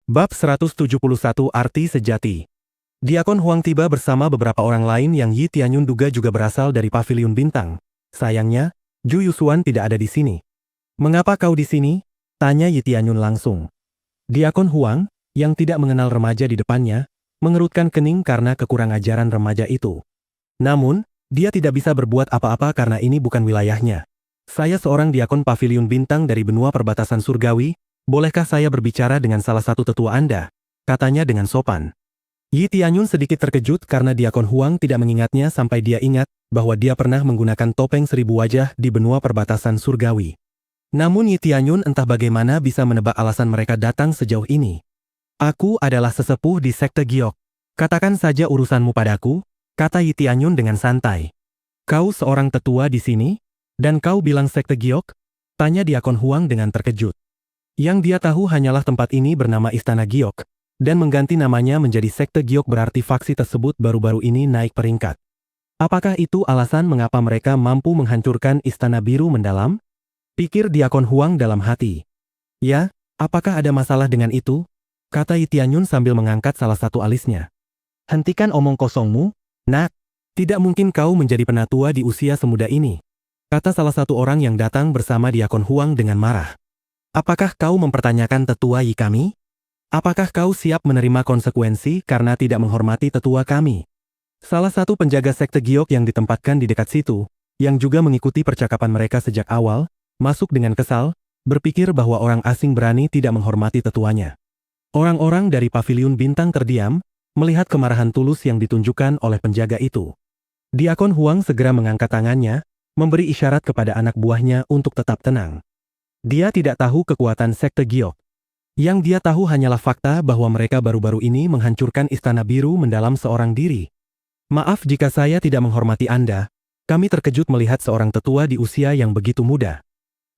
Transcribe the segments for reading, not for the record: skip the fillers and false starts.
Bab 171 Arti Sejati. Diakon Huang tiba bersama beberapa orang lain yang Yi Tianyun duga juga berasal dari Paviliun Bintang. Sayangnya, Zhu Yusuan tidak ada di sini. "Mengapa kau di sini?" tanya Yi Tianyun langsung. Diakon Huang, yang tidak mengenal remaja di depannya, mengerutkan kening karena kekurang ajaran remaja itu. Namun, dia tidak bisa berbuat apa-apa karena ini bukan wilayahnya. "Saya seorang diakon Paviliun Bintang dari benua perbatasan surgawi. Bolehkah saya berbicara dengan salah satu tetua Anda?" katanya dengan sopan. Yi Tianyun sedikit terkejut karena Diakon Huang tidak mengingatnya sampai dia ingat bahwa dia pernah menggunakan topeng 1000 wajah di benua perbatasan surgawi. Namun Yi Tianyun entah bagaimana bisa menebak alasan mereka datang sejauh ini. "Aku adalah sesepuh di Sekte Giok. Katakan saja urusanmu padaku," kata Yi Tianyun dengan santai. "Kau seorang tetua di sini? Dan kau bilang Sekte Giok?" tanya Diakon Huang dengan terkejut. Yang dia tahu hanyalah tempat ini bernama Istana Giok, dan mengganti namanya menjadi Sekte Giok berarti faksi tersebut baru-baru ini naik peringkat. Apakah itu alasan mengapa mereka mampu menghancurkan Istana Biru Mendalam? Pikir Diakon Huang dalam hati. "Ya, apakah ada masalah dengan itu?" kata Yi Tianyun sambil mengangkat salah satu alisnya. "Hentikan omong kosongmu, nak. Tidak mungkin kau menjadi penatua di usia semuda ini," kata salah satu orang yang datang bersama Diakon Huang dengan marah. "Apakah kau mempertanyakan tetua Yi kami? Apakah kau siap menerima konsekuensi karena tidak menghormati tetua kami?" Salah satu penjaga Sekte Giok yang ditempatkan di dekat situ, yang juga mengikuti percakapan mereka sejak awal, masuk dengan kesal, berpikir bahwa orang asing berani tidak menghormati tetuanya. Orang-orang dari Paviliun Bintang terdiam, melihat kemarahan tulus yang ditunjukkan oleh penjaga itu. Diakon Huang segera mengangkat tangannya, memberi isyarat kepada anak buahnya untuk tetap tenang. Dia tidak tahu kekuatan Sekte Giok. Yang dia tahu hanyalah fakta bahwa mereka baru-baru ini menghancurkan Istana Biru Mendalam seorang diri. "Maaf jika saya tidak menghormati Anda. Kami terkejut melihat seorang tetua di usia yang begitu muda.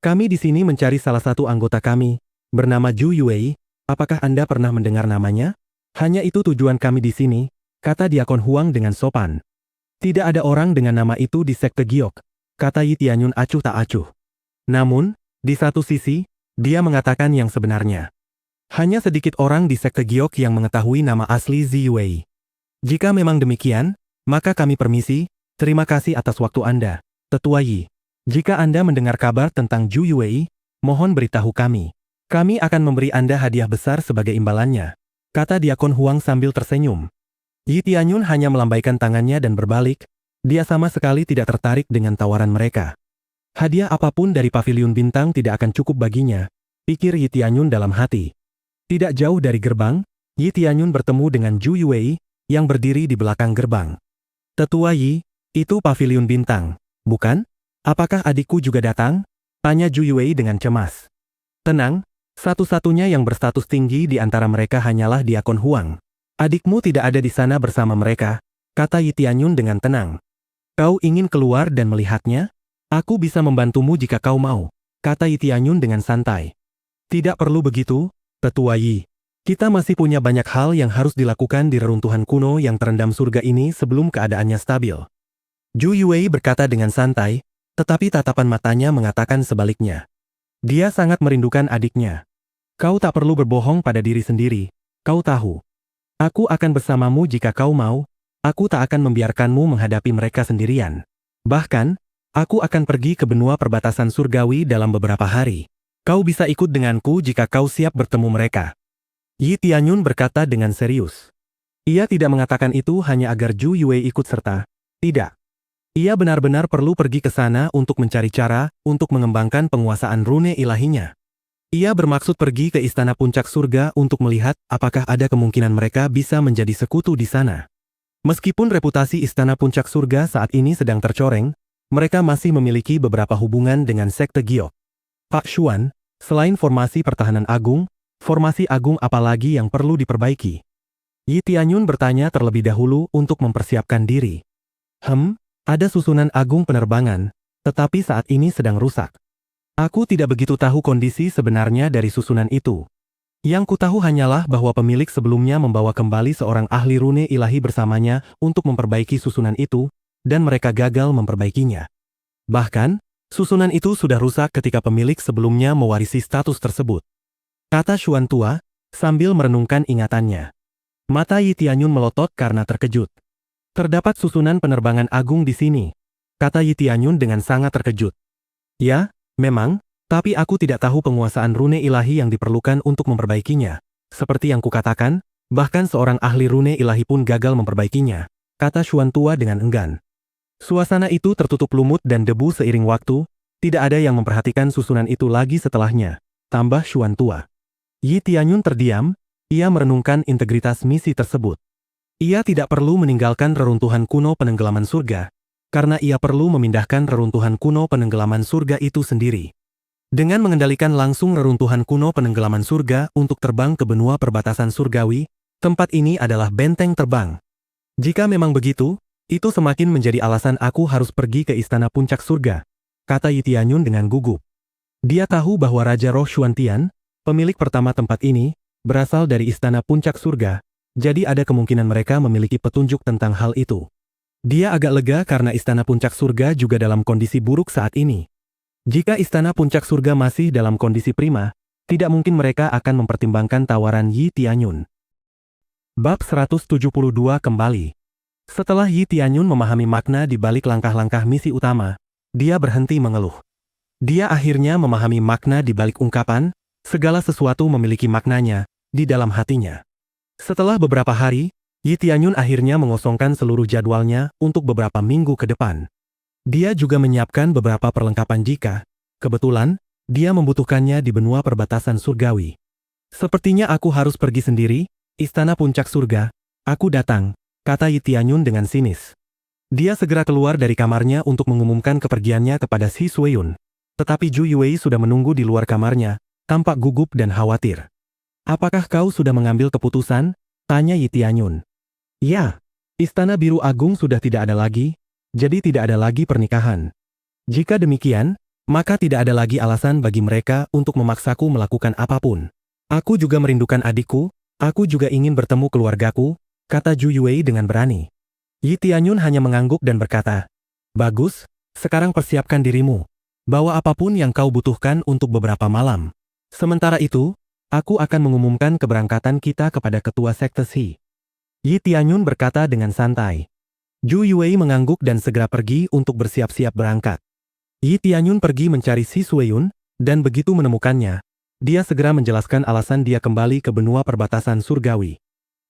Kami di sini mencari salah satu anggota kami, bernama Zhu Yuwei. Apakah Anda pernah mendengar namanya? Hanya itu tujuan kami di sini," kata Diakon Huang dengan sopan. "Tidak ada orang dengan nama itu di Sekte Giok," kata Yi Tianyun acuh tak acuh. Namun, di satu sisi, dia mengatakan yang sebenarnya. Hanya sedikit orang di Sekte Giok yang mengetahui nama asli Zhu Yuwei. "Jika memang demikian, maka kami permisi. Terima kasih atas waktu Anda, Tetua Yi. Jika Anda mendengar kabar tentang Zhu Yuwei, mohon beritahu kami. Kami akan memberi Anda hadiah besar sebagai imbalannya," kata Diakon Huang sambil tersenyum. Yi Tianyun hanya melambaikan tangannya dan berbalik. Dia sama sekali tidak tertarik dengan tawaran mereka. Hadiah apapun dari Paviliun Bintang tidak akan cukup baginya, pikir Yi Tianyun dalam hati. Tidak jauh dari gerbang, Yi Tianyun bertemu dengan Zhu Yuwei yang berdiri di belakang gerbang. "Tetua Yi, itu Paviliun Bintang, bukan? Apakah adikku juga datang?" tanya Zhu Yuwei dengan cemas. "Tenang, satu-satunya yang berstatus tinggi di antara mereka hanyalah Diakon Huang. Adikmu tidak ada di sana bersama mereka," kata Yi Tianyun dengan tenang. "Kau ingin keluar dan melihatnya? Aku bisa membantumu jika kau mau," kata Yi Tianyun dengan santai. "Tidak perlu begitu, Tetua Yi. Kita masih punya banyak hal yang harus dilakukan di reruntuhan kuno yang terendam surga ini sebelum keadaannya stabil." Zhu Yuwei berkata dengan santai, tetapi tatapan matanya mengatakan sebaliknya. Dia sangat merindukan adiknya. "Kau tak perlu berbohong pada diri sendiri, kau tahu. Aku akan bersamamu jika kau mau. Aku tak akan membiarkanmu menghadapi mereka sendirian. Bahkan, aku akan pergi ke benua perbatasan surgawi dalam beberapa hari. Kau bisa ikut denganku jika kau siap bertemu mereka." Yi Tianyun berkata dengan serius. Ia tidak mengatakan itu hanya agar Zhu Yuwei ikut serta. Tidak. Ia benar-benar perlu pergi ke sana untuk mencari cara untuk mengembangkan penguasaan rune ilahinya. Ia bermaksud pergi ke Istana Puncak Surga untuk melihat apakah ada kemungkinan mereka bisa menjadi sekutu di sana. Meskipun reputasi Istana Puncak Surga saat ini sedang tercoreng, mereka masih memiliki beberapa hubungan dengan Sekte Giok. "Pak Xuan, selain formasi pertahanan agung, formasi agung apa lagi yang perlu diperbaiki?" Yi Tianyun bertanya terlebih dahulu untuk mempersiapkan diri. Ada susunan agung penerbangan, tetapi saat ini sedang rusak. Aku tidak begitu tahu kondisi sebenarnya dari susunan itu. Yang kutahu hanyalah bahwa pemilik sebelumnya membawa kembali seorang ahli rune ilahi bersamanya untuk memperbaiki susunan itu, dan mereka gagal memperbaikinya. Bahkan, susunan itu sudah rusak ketika pemilik sebelumnya mewarisi status tersebut. Kata Xuan tua, sambil merenungkan ingatannya. Mata Yi Tianyun melotot karena terkejut. Terdapat susunan penerbangan agung di sini, kata Yi Tianyun dengan sangat terkejut. Ya, memang, tapi aku tidak tahu penguasaan rune ilahi yang diperlukan untuk memperbaikinya. Seperti yang kukatakan, bahkan seorang ahli rune ilahi pun gagal memperbaikinya, kata Xuan Tua dengan enggan. Suasana itu tertutup lumut dan debu seiring waktu, tidak ada yang memperhatikan susunan itu lagi setelahnya, tambah Xuan Tua. Yi Tianyun terdiam, ia merenungkan integritas misi tersebut. Ia tidak perlu meninggalkan reruntuhan kuno penenggelaman surga, karena ia perlu memindahkan reruntuhan kuno penenggelaman surga itu sendiri. Dengan mengendalikan langsung reruntuhan kuno penenggelaman surga untuk terbang ke benua perbatasan surgawi, tempat ini adalah benteng terbang. Jika memang begitu, itu semakin menjadi alasan aku harus pergi ke istana puncak surga, kata Yi Tianyun dengan gugup. Dia tahu bahwa Raja Roh Xuantian, pemilik pertama tempat ini, berasal dari istana puncak surga, jadi ada kemungkinan mereka memiliki petunjuk tentang hal itu. Dia agak lega karena istana puncak surga juga dalam kondisi buruk saat ini. Jika istana puncak surga masih dalam kondisi prima, tidak mungkin mereka akan mempertimbangkan tawaran Yi Tianyun. Bab 172 kembali. Setelah Yi Tianyun memahami makna di balik langkah-langkah misi utama, dia berhenti mengeluh. Dia akhirnya memahami makna di balik ungkapan, segala sesuatu memiliki maknanya, di dalam hatinya. Setelah beberapa hari, Yi Tianyun akhirnya mengosongkan seluruh jadwalnya untuk beberapa minggu ke depan. Dia juga menyiapkan beberapa perlengkapan jika, kebetulan, dia membutuhkannya di benua perbatasan surgawi. Sepertinya aku harus pergi sendiri, istana puncak surga, aku datang, kata Yi Tianyun dengan sinis. Dia segera keluar dari kamarnya untuk mengumumkan kepergiannya kepada Si Sueyun. Tetapi Zhu Yuwei sudah menunggu di luar kamarnya, tampak gugup dan khawatir. Apakah kau sudah mengambil keputusan? Tanya Yi Tianyun. Ya, istana biru agung sudah tidak ada lagi, jadi tidak ada lagi pernikahan. Jika demikian, maka tidak ada lagi alasan bagi mereka untuk memaksaku melakukan apapun. Aku juga merindukan adikku, aku juga ingin bertemu keluargaku, kata Zhu Yuwei dengan berani. Yi Tianyun hanya mengangguk dan berkata, bagus, sekarang persiapkan dirimu. Bawa apapun yang kau butuhkan untuk beberapa malam. Sementara itu, aku akan mengumumkan keberangkatan kita kepada ketua sekte Si. Yi Tianyun berkata dengan santai. Zhu Yuwei mengangguk dan segera pergi untuk bersiap-siap berangkat. Yi Tianyun pergi mencari Si Sueyun, dan begitu menemukannya, dia segera menjelaskan alasan dia kembali ke benua perbatasan surgawi.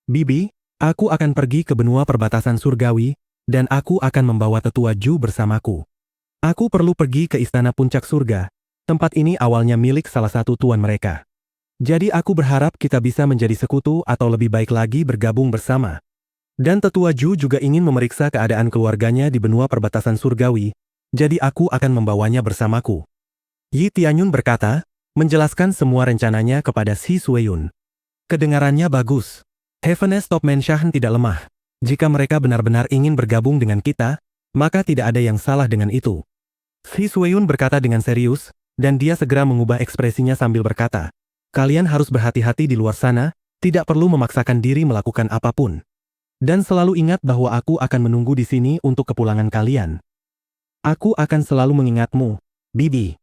Bibi, aku akan pergi ke benua perbatasan surgawi, dan aku akan membawa tetua Zhu bersamaku. Aku perlu pergi ke istana puncak surga, tempat ini awalnya milik salah satu tuan mereka. Jadi aku berharap kita bisa menjadi sekutu atau lebih baik lagi bergabung bersama. Dan tetua Zhu juga ingin memeriksa keadaan keluarganya di benua perbatasan surgawi, jadi aku akan membawanya bersamaku. Yi Tianyun berkata, menjelaskan semua rencananya kepada Si Sueyun. Kedengarannya bagus. Heaven's Top Mansion tidak lemah. Jika mereka benar-benar ingin bergabung dengan kita, maka tidak ada yang salah dengan itu. Si Sueyun berkata dengan serius, dan dia segera mengubah ekspresinya sambil berkata, kalian harus berhati-hati di luar sana, tidak perlu memaksakan diri melakukan apapun. Dan selalu ingat bahwa aku akan menunggu di sini untuk kepulangan kalian. Aku akan selalu mengingatmu, Bibi.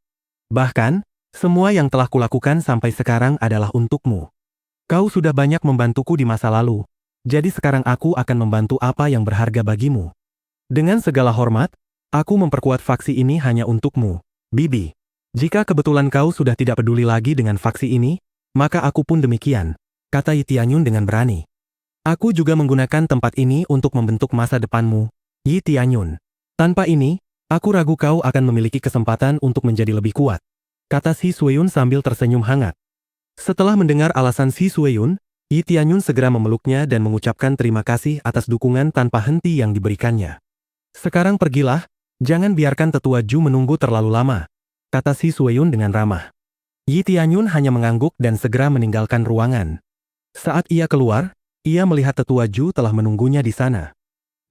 Bahkan, semua yang telah kulakukan sampai sekarang adalah untukmu. Kau sudah banyak membantuku di masa lalu, jadi sekarang aku akan membantu apa yang berharga bagimu. Dengan segala hormat, aku memperkuat faksi ini hanya untukmu, Bibi. Jika kebetulan kau sudah tidak peduli lagi dengan faksi ini, maka aku pun demikian, kata Yi Tianyun dengan berani. Aku juga menggunakan tempat ini untuk membentuk masa depanmu, Yi Tianyun. Tanpa ini, aku ragu kau akan memiliki kesempatan untuk menjadi lebih kuat, kata Si Sueyun sambil tersenyum hangat. Setelah mendengar alasan Si Sueyun, Yi Tianyun segera memeluknya dan mengucapkan terima kasih atas dukungan tanpa henti yang diberikannya. Sekarang pergilah, jangan biarkan tetua Zhu menunggu terlalu lama, kata Si Sueyun dengan ramah. Yi Tianyun hanya mengangguk dan segera meninggalkan ruangan. Saat ia keluar, ia melihat tetua Zhu telah menunggunya di sana.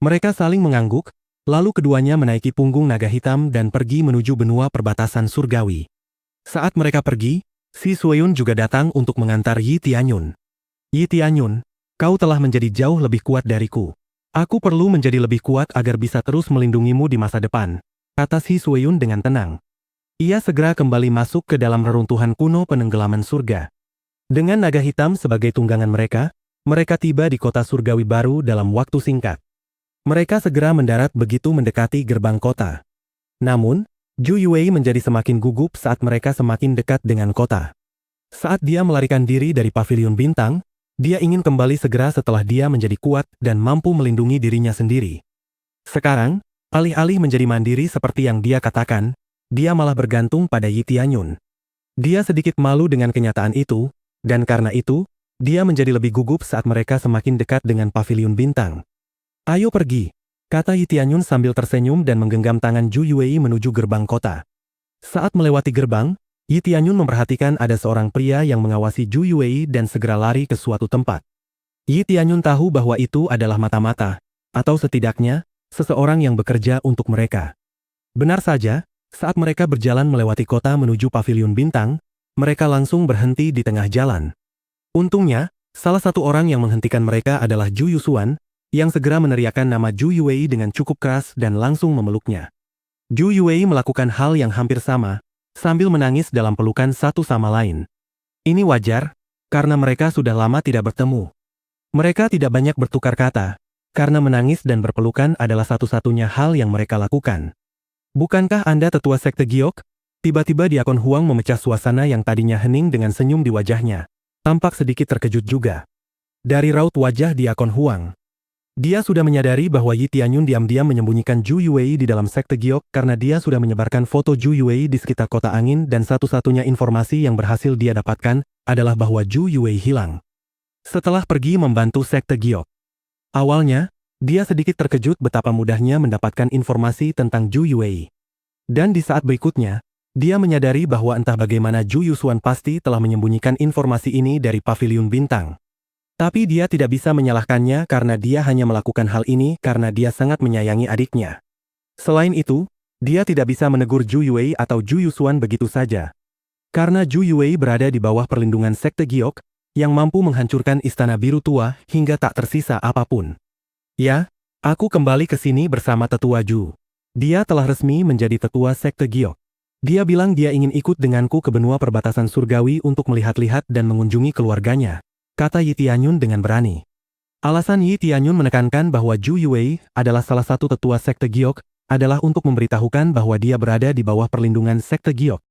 Mereka saling mengangguk, lalu keduanya menaiki punggung naga hitam dan pergi menuju benua perbatasan surgawi. Saat mereka pergi, Si Sueyun juga datang untuk mengantar Yi Tianyun. Yi Tianyun, kau telah menjadi jauh lebih kuat dariku. Aku perlu menjadi lebih kuat agar bisa terus melindungimu di masa depan, kata Si Sueyun dengan tenang. Ia segera kembali masuk ke dalam reruntuhan kuno penenggelaman surga. Dengan naga hitam sebagai tunggangan mereka tiba di kota surgawi baru dalam waktu singkat. Mereka segera mendarat begitu mendekati gerbang kota. Namun, Zhu Yuwei menjadi semakin gugup saat mereka semakin dekat dengan kota. Saat dia melarikan diri dari paviliun bintang, dia ingin kembali segera setelah dia menjadi kuat dan mampu melindungi dirinya sendiri. Sekarang, alih-alih menjadi mandiri seperti yang dia katakan, dia malah bergantung pada Yi Tianyun. Dia sedikit malu dengan kenyataan itu, dan karena itu, dia menjadi lebih gugup saat mereka semakin dekat dengan paviliun bintang. "Ayo pergi," kata Yi Tianyun sambil tersenyum dan menggenggam tangan Zhu Yuwei menuju gerbang kota. Saat melewati gerbang, Yi Tianyun memperhatikan ada seorang pria yang mengawasi Zhu Yuwei dan segera lari ke suatu tempat. Yi Tianyun tahu bahwa itu adalah mata-mata, atau setidaknya, seseorang yang bekerja untuk mereka. Benar saja, saat mereka berjalan melewati kota menuju paviliun bintang, mereka langsung berhenti di tengah jalan. Untungnya, salah satu orang yang menghentikan mereka adalah Zhu Yusuan, yang segera meneriakkan nama Zhu Yuwei dengan cukup keras dan langsung memeluknya. Zhu Yuwei melakukan hal yang hampir sama, sambil menangis dalam pelukan satu sama lain. Ini wajar, karena mereka sudah lama tidak bertemu. Mereka tidak banyak bertukar kata, karena menangis dan berpelukan adalah satu-satunya hal yang mereka lakukan. "Bukankah Anda tetua sekte Giok?" Tiba-tiba Diakon Huang memecah suasana yang tadinya hening dengan senyum di wajahnya. Tampak sedikit terkejut juga. Dari raut wajah Diakon Huang, dia sudah menyadari bahwa Yi Tianyun diam-diam menyembunyikan Zhu Yuwei di dalam sekte Giok karena dia sudah menyebarkan foto Zhu Yuwei di sekitar kota angin dan satu-satunya informasi yang berhasil dia dapatkan adalah bahwa Zhu Yuwei hilang setelah pergi membantu sekte Giok. Awalnya, dia sedikit terkejut betapa mudahnya mendapatkan informasi tentang Zhu Yuwei. Dan di saat berikutnya, dia menyadari bahwa entah bagaimana Zhu Yusuan pasti telah menyembunyikan informasi ini dari paviliun bintang. Tapi dia tidak bisa menyalahkannya karena dia hanya melakukan hal ini karena dia sangat menyayangi adiknya. Selain itu, dia tidak bisa menegur Zhu Yuwei atau Zhu Yusuan begitu saja. Karena Zhu Yuwei berada di bawah perlindungan sekte Giok, yang mampu menghancurkan istana biru tua hingga tak tersisa apapun. "Ya, aku kembali ke sini bersama tetua Zhu. Dia telah resmi menjadi tetua sekte Giok. Dia bilang dia ingin ikut denganku ke benua perbatasan surgawi untuk melihat-lihat dan mengunjungi keluarganya," kata Yi Tianyun dengan berani. Alasan Yi Tianyun menekankan bahwa Zhu Yuwei adalah salah satu tetua sekte Giok adalah untuk memberitahukan bahwa dia berada di bawah perlindungan sekte Giok.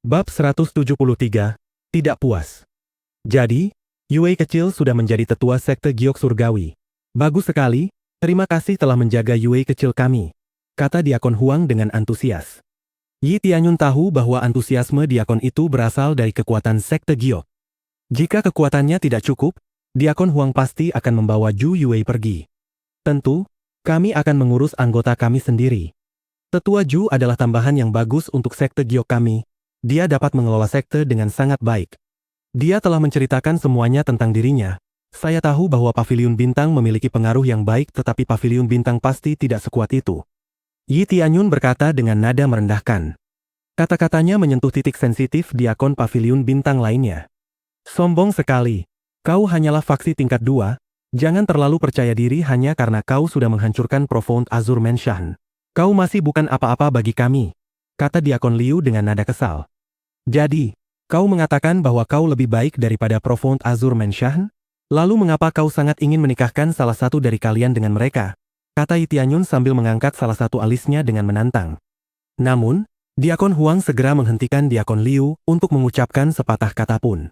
Bab 173, Tidak Puas. Jadi, Yuwei kecil sudah menjadi tetua sekte Giok surgawi. "Bagus sekali, terima kasih telah menjaga Yuwei kecil kami," kata Diakon Huang dengan antusias. Yi Tianyun tahu bahwa antusiasme Diakon itu berasal dari kekuatan sekte Giok. Jika kekuatannya tidak cukup, Diakon Huang pasti akan membawa Zhu Yuwei pergi. "Tentu, kami akan mengurus anggota kami sendiri. Tetua Zhu adalah tambahan yang bagus untuk sekte Giok kami. Dia dapat mengelola sekte dengan sangat baik. Dia telah menceritakan semuanya tentang dirinya. Saya tahu bahwa paviliun bintang memiliki pengaruh yang baik tetapi paviliun bintang pasti tidak sekuat itu," Yi Tianyun berkata dengan nada merendahkan. Kata-katanya menyentuh titik sensitif Diakon paviliun bintang lainnya. "Sombong sekali. Kau hanyalah faksi tingkat 2, jangan terlalu percaya diri hanya karena kau sudah menghancurkan Profound Azure Mansion. Kau masih bukan apa-apa bagi kami," kata Diakon Liu dengan nada kesal. "Jadi, kau mengatakan bahwa kau lebih baik daripada Profound Azure Mansion? Lalu mengapa kau sangat ingin menikahkan salah satu dari kalian dengan mereka?" kata Yi Tianyun sambil mengangkat salah satu alisnya dengan menantang. Namun, Diakon Huang segera menghentikan Diakon Liu untuk mengucapkan sepatah kata pun.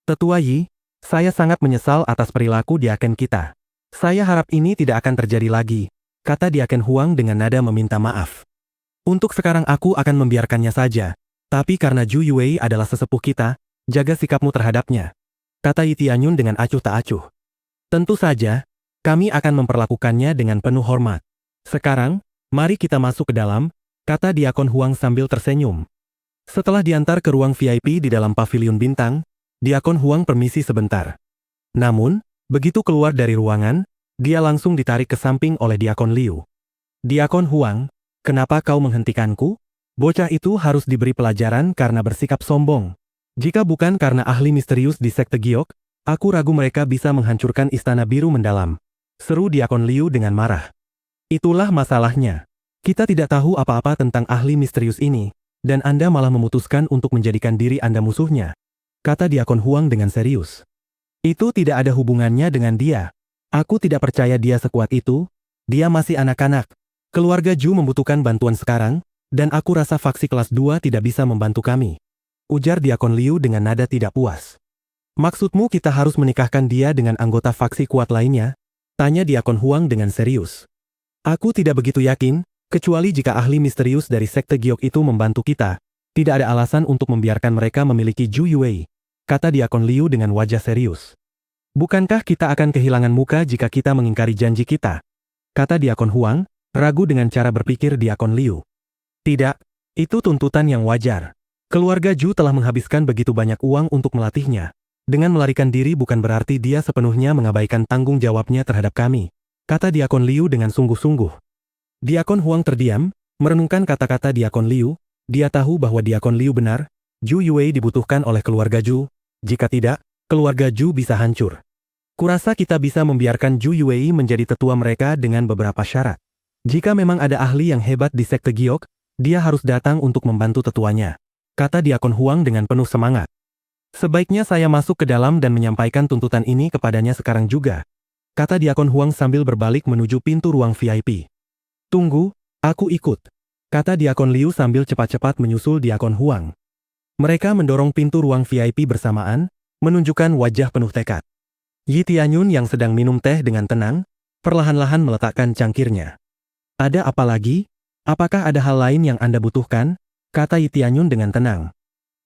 "Tetua Yi, saya sangat menyesal atas perilaku Diaken kita. Saya harap ini tidak akan terjadi lagi," kata Diaken Huang dengan nada meminta maaf. "Untuk sekarang aku akan membiarkannya saja, tapi karena Zhu Yuwei adalah sesepuh kita, jaga sikapmu terhadapnya," kata Yi Tianyun dengan acuh tak acuh. "Tentu saja, kami akan memperlakukannya dengan penuh hormat. Sekarang, mari kita masuk ke dalam," kata Diakon Huang sambil tersenyum. Setelah diantar ke ruang VIP di dalam paviliun bintang, Diakon Huang permisi sebentar. Namun, begitu keluar dari ruangan, dia langsung ditarik ke samping oleh Diakon Liu. "Diakon Huang, kenapa kau menghentikanku? Bocah itu harus diberi pelajaran karena bersikap sombong. Jika bukan karena ahli misterius di sekte Giok, aku ragu mereka bisa menghancurkan istana biru mendalam," seru Diakon Liu dengan marah. "Itulah masalahnya. Kita tidak tahu apa-apa tentang ahli misterius ini, dan Anda malah memutuskan untuk menjadikan diri Anda musuhnya," kata Diakon Huang dengan serius. Itu tidak ada hubungannya dengan dia. Aku tidak percaya dia sekuat itu. Dia masih anak-anak. Keluarga Zhu membutuhkan bantuan sekarang, dan aku rasa faksi kelas 2 tidak bisa membantu kami. Ujar Diakon Liu dengan nada tidak puas. Maksudmu kita harus menikahkan dia dengan anggota faksi kuat lainnya? Tanya Diakon Huang dengan serius. Aku tidak begitu yakin, kecuali jika ahli misterius dari sekte Giok itu membantu kita. Tidak ada alasan untuk membiarkan mereka memiliki Zhu Yue, kata Diakon Liu dengan wajah serius. Bukankah kita akan kehilangan muka jika kita mengingkari janji kita? Kata Diakon Huang, ragu dengan cara berpikir Diakon Liu. Tidak, itu tuntutan yang wajar. Keluarga Zhu telah menghabiskan begitu banyak uang untuk melatihnya. Dengan melarikan diri bukan berarti dia sepenuhnya mengabaikan tanggung jawabnya terhadap kami, kata Diakon Liu dengan sungguh-sungguh. Diakon Huang terdiam, merenungkan kata-kata Diakon Liu. Dia tahu bahwa Diakon Liu benar, Zhu Yue dibutuhkan oleh keluarga Zhu. Jika tidak, keluarga Zhu bisa hancur. Kurasa kita bisa membiarkan Zhu Yue menjadi tetua mereka dengan beberapa syarat. Jika memang ada ahli yang hebat di sekte Giok, dia harus datang untuk membantu tetuanya, kata Diakon Huang dengan penuh semangat. Sebaiknya saya masuk ke dalam dan menyampaikan tuntutan ini kepadanya sekarang juga, kata Diakon Huang sambil berbalik menuju pintu ruang VIP. Tunggu, aku ikut, kata Diakon Liu sambil cepat-cepat menyusul Diakon Huang. Mereka mendorong pintu ruang VIP bersamaan, menunjukkan wajah penuh tekad. Yi Tianyun yang sedang minum teh dengan tenang, perlahan-lahan meletakkan cangkirnya. Ada apa lagi? Apakah ada hal lain yang Anda butuhkan? Kata Yi Tianyun dengan tenang.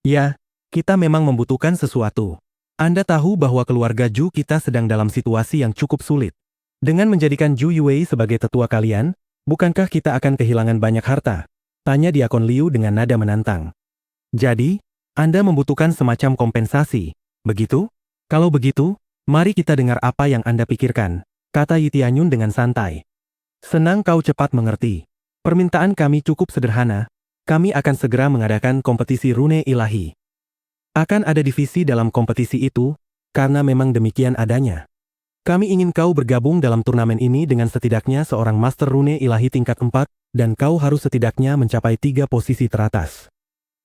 Ya, kita memang membutuhkan sesuatu. Anda tahu bahwa keluarga Zhu kita sedang dalam situasi yang cukup sulit. Dengan menjadikan Zhu Yue sebagai tetua kalian, bukankah kita akan kehilangan banyak harta? Tanya Diakon Liu dengan nada menantang. Jadi, Anda membutuhkan semacam kompensasi, begitu? Kalau begitu, mari kita dengar apa yang Anda pikirkan, kata Yi Tianyun dengan santai. Senang kau cepat mengerti. Permintaan kami cukup sederhana, kami akan segera mengadakan kompetisi rune ilahi. Akan ada divisi dalam kompetisi itu, karena memang demikian adanya. Kami ingin kau bergabung dalam turnamen ini dengan setidaknya seorang master rune ilahi tingkat 4, dan kau harus setidaknya mencapai 3 posisi teratas.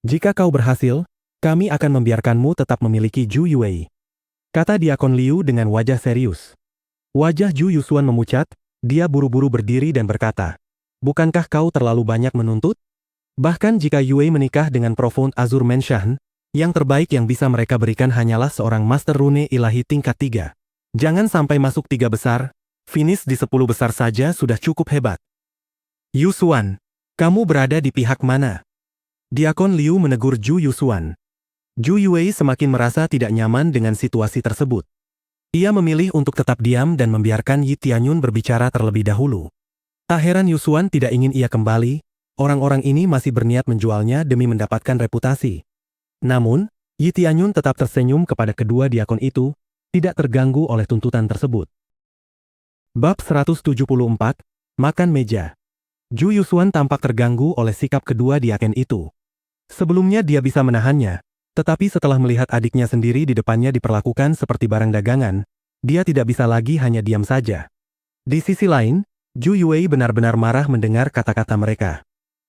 Jika kau berhasil, kami akan membiarkanmu tetap memiliki Zhu Yue, kata Diakon Liu dengan wajah serius. Wajah Zhu Yusuan memucat, dia buru-buru berdiri dan berkata, bukankah kau terlalu banyak menuntut? Bahkan jika Yue menikah dengan Profound Azure Menshan, yang terbaik yang bisa mereka berikan hanyalah seorang master rune ilahi tingkat 3. Jangan sampai masuk 3 besar, finish di 10 besar saja sudah cukup hebat. Yusuan, kamu berada di pihak mana? Diakon Liu menegur Zhu Yusuan. Zhu Yue semakin merasa tidak nyaman dengan situasi tersebut. Ia memilih untuk tetap diam dan membiarkan Yi Tianyun berbicara terlebih dahulu. Tak heran Yusuan tidak ingin ia kembali, orang-orang ini masih berniat menjualnya demi mendapatkan reputasi. Namun, Yi Tianyun tetap tersenyum kepada kedua diakon itu, tidak terganggu oleh tuntutan tersebut. Bab 174, Makan Meja. Zhu Yusuan tampak terganggu oleh sikap kedua diaken itu. Sebelumnya dia bisa menahannya, tetapi setelah melihat adiknya sendiri di depannya diperlakukan seperti barang dagangan, dia tidak bisa lagi hanya diam saja. Di sisi lain, Zhu Yue benar-benar marah mendengar kata-kata mereka.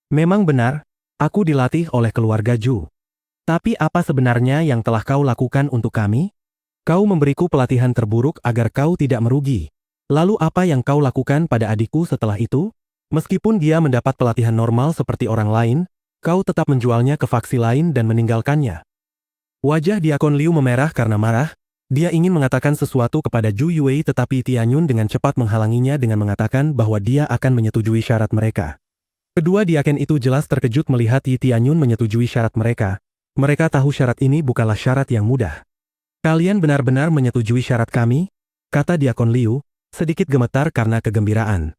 Memang benar, aku dilatih oleh keluarga Zhu. Tapi apa sebenarnya yang telah kau lakukan untuk kami? Kau memberiku pelatihan terburuk agar kau tidak merugi. Lalu apa yang kau lakukan pada adikku setelah itu? Meskipun dia mendapat pelatihan normal seperti orang lain, kau tetap menjualnya ke faksi lain dan meninggalkannya. Wajah Diakon Liu memerah karena marah. Dia ingin mengatakan sesuatu kepada Zhu Yue tetapi Tianyun dengan cepat menghalanginya dengan mengatakan bahwa dia akan menyetujui syarat mereka. Kedua diaken itu jelas terkejut melihat Yi Tianyun menyetujui syarat mereka. Mereka tahu syarat ini bukanlah syarat yang mudah. Kalian benar-benar menyetujui syarat kami? Kata Diakon Liu, sedikit gemetar karena kegembiraan.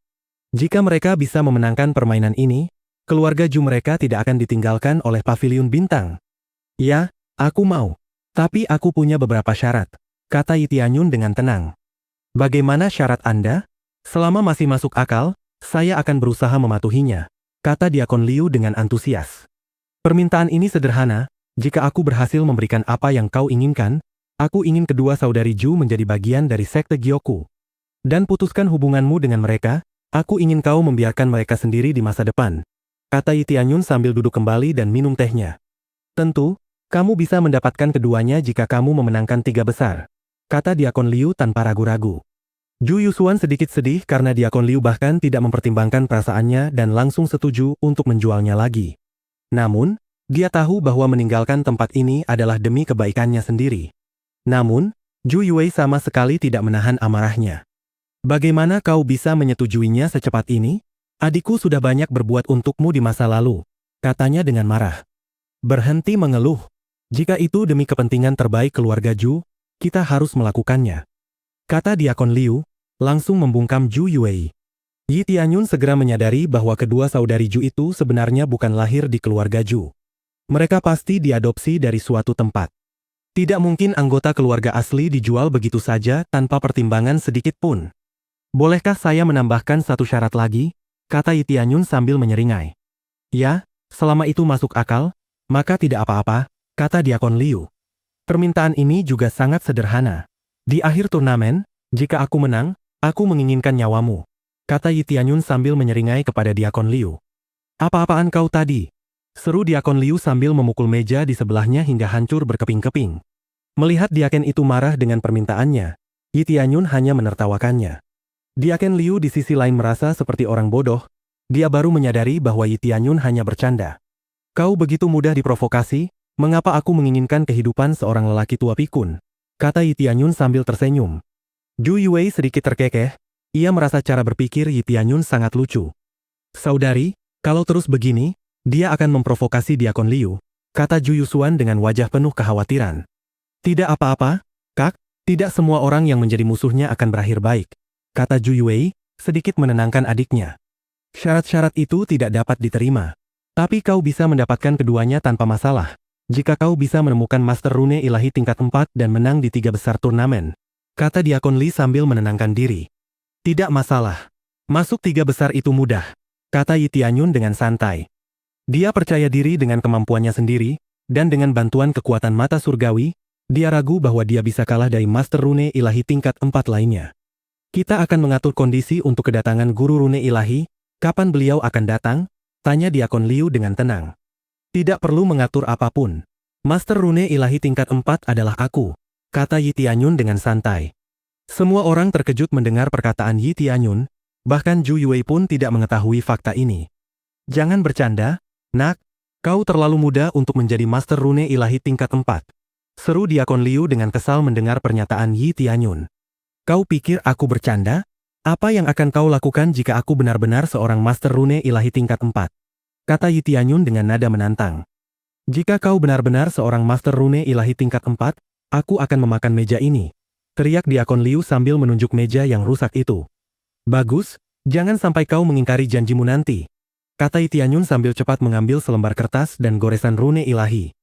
Jika mereka bisa memenangkan permainan ini, keluarga Zhu mereka tidak akan ditinggalkan oleh Paviliun Bintang. Ya, aku mau. Tapi aku punya beberapa syarat, kata Yi Tianyun dengan tenang. Bagaimana syarat Anda? Selama masih masuk akal, saya akan berusaha mematuhinya, kata Diakon Liu dengan antusias. Permintaan ini sederhana, jika aku berhasil memberikan apa yang kau inginkan, aku ingin kedua saudari Zhu menjadi bagian dari sekte Gyoku. Dan putuskan hubunganmu dengan mereka, aku ingin kau membiarkan mereka sendiri di masa depan, kata Yi Tianyun sambil duduk kembali dan minum tehnya. Tentu, Kamu bisa mendapatkan keduanya jika kamu memenangkan 3 besar, kata Diakon Liu tanpa ragu-ragu. Zhu Yusuan sedikit sedih karena Diakon Liu bahkan tidak mempertimbangkan perasaannya dan langsung setuju untuk menjualnya lagi. Namun, dia tahu bahwa meninggalkan tempat ini adalah demi kebaikannya sendiri. Namun, Zhu Yue sama sekali tidak menahan amarahnya. Bagaimana kau bisa menyetujuinya secepat ini? Adikku sudah banyak berbuat untukmu di masa lalu, katanya dengan marah. Berhenti mengeluh. Jika itu demi kepentingan terbaik keluarga Zhu, kita harus melakukannya, kata Diakon Liu, langsung membungkam Zhu Yue. Yi Tianyun segera menyadari bahwa kedua saudari Zhu itu sebenarnya bukan lahir di keluarga Zhu. Mereka pasti diadopsi dari suatu tempat. Tidak mungkin anggota keluarga asli dijual begitu saja tanpa pertimbangan sedikit pun. Bolehkah saya menambahkan satu syarat lagi? Kata Yi Tianyun sambil menyeringai. Ya, selama itu masuk akal, maka tidak apa-apa, kata Diakon Liu. Permintaan ini juga sangat sederhana. Di akhir turnamen, jika aku menang, aku menginginkan nyawamu, kata Yi Tianyun sambil menyeringai kepada Diakon Liu. Apa-apaan kau tadi? Seru Diakon Liu sambil memukul meja di sebelahnya hingga hancur berkeping-keping. Melihat Diakon itu marah dengan permintaannya, Yi Tianyun hanya menertawakannya. Diakon Liu di sisi lain merasa seperti orang bodoh. Dia baru menyadari bahwa Yi Tianyun hanya bercanda. Kau begitu mudah diprovokasi, mengapa aku menginginkan kehidupan seorang lelaki tua pikun? Kata Yi Tianyun sambil tersenyum. Zhu Yue sedikit terkekeh, ia merasa cara berpikir Yi Tianyun sangat lucu. Saudari, kalau terus begini, dia akan memprovokasi Diakon Liu, kata Zhu Yusuan dengan wajah penuh kekhawatiran. Tidak apa-apa, Kak, tidak semua orang yang menjadi musuhnya akan berakhir baik, kata Zhu Yue, sedikit menenangkan adiknya. Syarat-syarat itu tidak dapat diterima. Tapi kau bisa mendapatkan keduanya tanpa masalah, jika kau bisa menemukan Master Rune Ilahi tingkat 4 dan menang di 3 besar turnamen, kata Diakon Li sambil menenangkan diri. Tidak masalah. Masuk 3 besar itu mudah, kata Yi Tianyun dengan santai. Dia percaya diri dengan kemampuannya sendiri, dan dengan bantuan kekuatan mata surgawi, dia ragu bahwa dia bisa kalah dari Master Rune Ilahi tingkat 4 lainnya. Kita akan mengatur kondisi untuk kedatangan Guru Rune Ilahi. Kapan beliau akan datang? Tanya Diakon Liu dengan tenang. Tidak perlu mengatur apapun. Master Rune Ilahi tingkat 4 adalah aku, kata Yi Tianyun dengan santai. Semua orang terkejut mendengar perkataan Yi Tianyun, bahkan Zhu Yue pun tidak mengetahui fakta ini. Jangan bercanda, nak. Kau terlalu muda untuk menjadi Master Rune Ilahi tingkat 4. Seru Diakon Liu dengan kesal mendengar pernyataan Yi Tianyun. Kau pikir aku bercanda? Apa yang akan kau lakukan jika aku benar-benar seorang Master Rune Ilahi tingkat 4? Kata Yi Tianyun dengan nada menantang. Jika kau benar-benar seorang Master Rune Ilahi tingkat 4, aku akan memakan meja ini, teriak Diakon Liu sambil menunjuk meja yang rusak itu. Bagus, jangan sampai kau mengingkari janjimu nanti, kata Yi Tianyun sambil cepat mengambil selembar kertas dan goresan rune ilahi.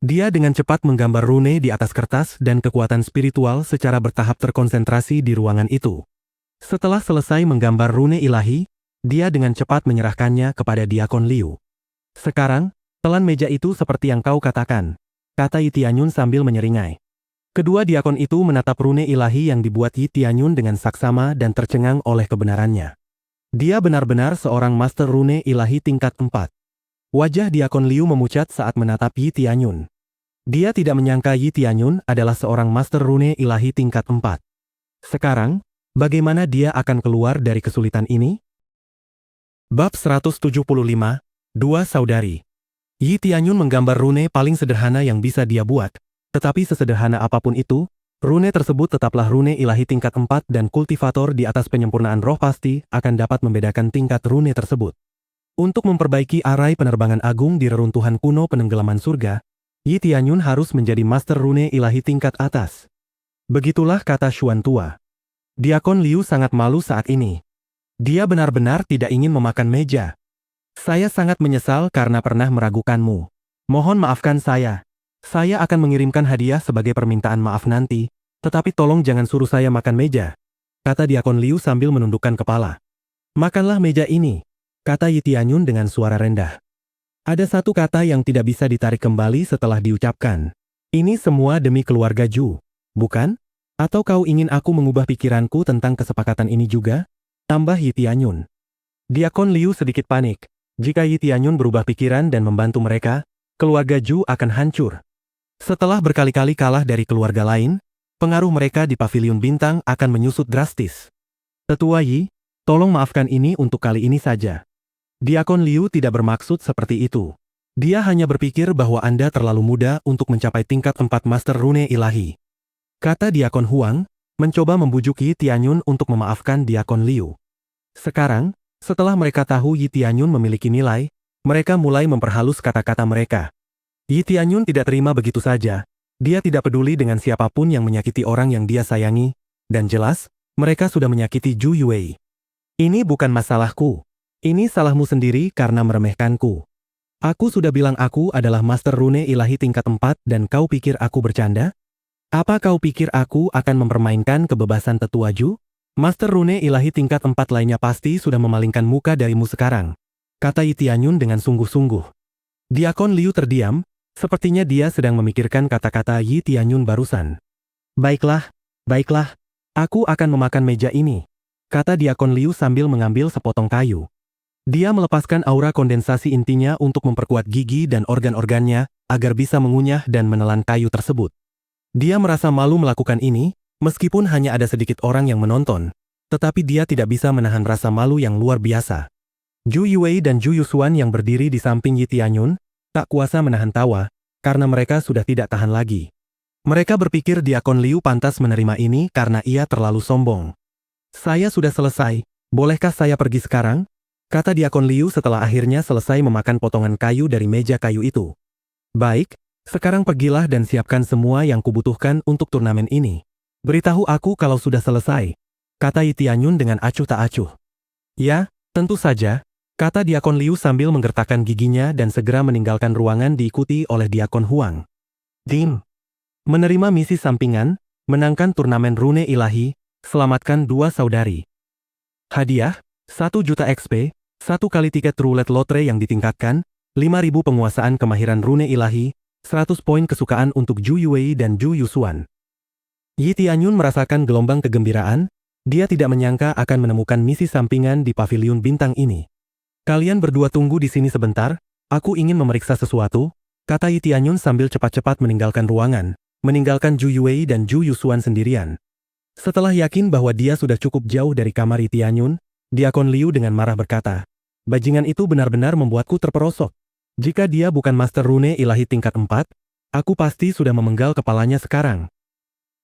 Dia dengan cepat menggambar rune di atas kertas dan kekuatan spiritual secara bertahap terkonsentrasi di ruangan itu. Setelah selesai menggambar rune ilahi, dia dengan cepat menyerahkannya kepada Diakon Liu. Sekarang, telan meja itu seperti yang kau katakan, kata Yi Tianyun sambil menyeringai. Kedua diakon itu menatap rune ilahi yang dibuat Yi Tianyun dengan saksama dan tercengang oleh kebenarannya. Dia benar-benar seorang Master Rune Ilahi tingkat 4. Wajah Diakon Liu memucat saat menatap Yi Tianyun. Dia tidak menyangka Yi Tianyun adalah seorang Master Rune Ilahi tingkat 4. Sekarang, bagaimana dia akan keluar dari kesulitan ini? Bab 175, Dua Saudari. Yi Tianyun menggambar rune paling sederhana yang bisa dia buat, tetapi sesederhana apapun itu, rune tersebut tetaplah rune ilahi tingkat 4 dan kultivator di atas penyempurnaan roh pasti akan dapat membedakan tingkat rune tersebut. Untuk memperbaiki arai penerbangan agung di reruntuhan kuno penenggelaman surga, Yi Tianyun harus menjadi Master Rune Ilahi tingkat atas. Begitulah kata Xuan Tua. Diakon Liu sangat malu saat ini. Dia benar-benar tidak ingin memakan meja. Saya sangat menyesal karena pernah meragukanmu. Mohon maafkan saya. Saya akan mengirimkan hadiah sebagai permintaan maaf nanti, tetapi tolong jangan suruh saya makan meja, kata Diakon Liu sambil menundukkan kepala. Makanlah meja ini, kata Yi Tianyun dengan suara rendah. Ada satu kata yang tidak bisa ditarik kembali setelah diucapkan. Ini semua demi keluarga Zhu, bukan? Atau kau ingin aku mengubah pikiranku tentang kesepakatan ini juga? Tambah Yi Tianyun. Diakon Liu sedikit panik. Jika Yi Tianyun berubah pikiran dan membantu mereka, keluarga Zhu akan hancur. Setelah berkali-kali kalah dari keluarga lain, pengaruh mereka di Paviliun Bintang akan menyusut drastis. Tetua Yi, tolong maafkan ini untuk kali ini saja. Diakon Liu tidak bermaksud seperti itu. Dia hanya berpikir bahwa Anda terlalu muda untuk mencapai tingkat 4 Master Rune Ilahi. Kata Diakon Huang, mencoba membujuk Yi Tianyun untuk memaafkan Diakon Liu. Sekarang, setelah mereka tahu Yi Tianyun memiliki nilai, mereka mulai memperhalus kata-kata mereka. Yi Tianyun tidak terima begitu saja. Dia tidak peduli dengan siapapun yang menyakiti orang yang dia sayangi, dan jelas, mereka sudah menyakiti Zhu Yuwei. Ini bukan masalahku. Ini salahmu sendiri karena meremehkanku. Aku sudah bilang aku adalah Master Rune Ilahi tingkat 4 dan kau pikir aku bercanda? Apa kau pikir aku akan mempermainkan kebebasan Tetua Zhu? Master Rune Ilahi tingkat 4 lainnya pasti sudah memalingkan muka darimu sekarang, kata Yi Tianyun dengan sungguh-sungguh. Diakon Liu terdiam, sepertinya dia sedang memikirkan kata-kata Yi Tianyun barusan. Baiklah, aku akan memakan meja ini, kata Diakon Liu sambil mengambil sepotong kayu. Dia melepaskan aura kondensasi intinya untuk memperkuat gigi dan organ-organnya agar bisa mengunyah dan menelan kayu tersebut. Dia merasa malu melakukan ini, meskipun hanya ada sedikit orang yang menonton, tetapi dia tidak bisa menahan rasa malu yang luar biasa. Zhu Yuwei dan Zhu Yusuan yang berdiri di samping Yi Tianyun tak kuasa menahan tawa, karena mereka sudah tidak tahan lagi. Mereka berpikir Diakon Liu pantas menerima ini karena ia terlalu sombong. Saya sudah selesai, bolehkah saya pergi sekarang? Kata Diakon Liu setelah akhirnya selesai memakan potongan kayu dari meja kayu itu. Baik, sekarang pergilah dan siapkan semua yang kubutuhkan untuk turnamen ini. Beritahu aku kalau sudah selesai, kata Yi Tianyun dengan acuh tak acuh. Ya, tentu saja, kata Diakon Liu sambil menggertakkan giginya dan segera meninggalkan ruangan diikuti oleh Diakon Huang. Dim. Menerima misi sampingan, menangkan turnamen Rune Ilahi, selamatkan 2 saudari. Hadiah, 1 juta XP, 1 kali tiket roulette lotre yang ditingkatkan, 5.000 penguasaan kemahiran Rune Ilahi, 100 poin kesukaan untuk Zhu Yuwei dan Zhu Yusuan. Yi Tianyun merasakan gelombang kegembiraan, dia tidak menyangka akan menemukan misi sampingan di Paviliun Bintang ini. Kalian berdua tunggu di sini sebentar, aku ingin memeriksa sesuatu, kata Yi Tianyun sambil cepat-cepat meninggalkan ruangan, meninggalkan Zhu Yuwei dan Zhu Yusuan sendirian. Setelah yakin bahwa dia sudah cukup jauh dari kamar Yi Tianyun, Diakon Liu dengan marah berkata, bajingan itu benar-benar membuatku terperosok. Jika dia bukan Master Rune Ilahi tingkat 4, aku pasti sudah memenggal kepalanya sekarang.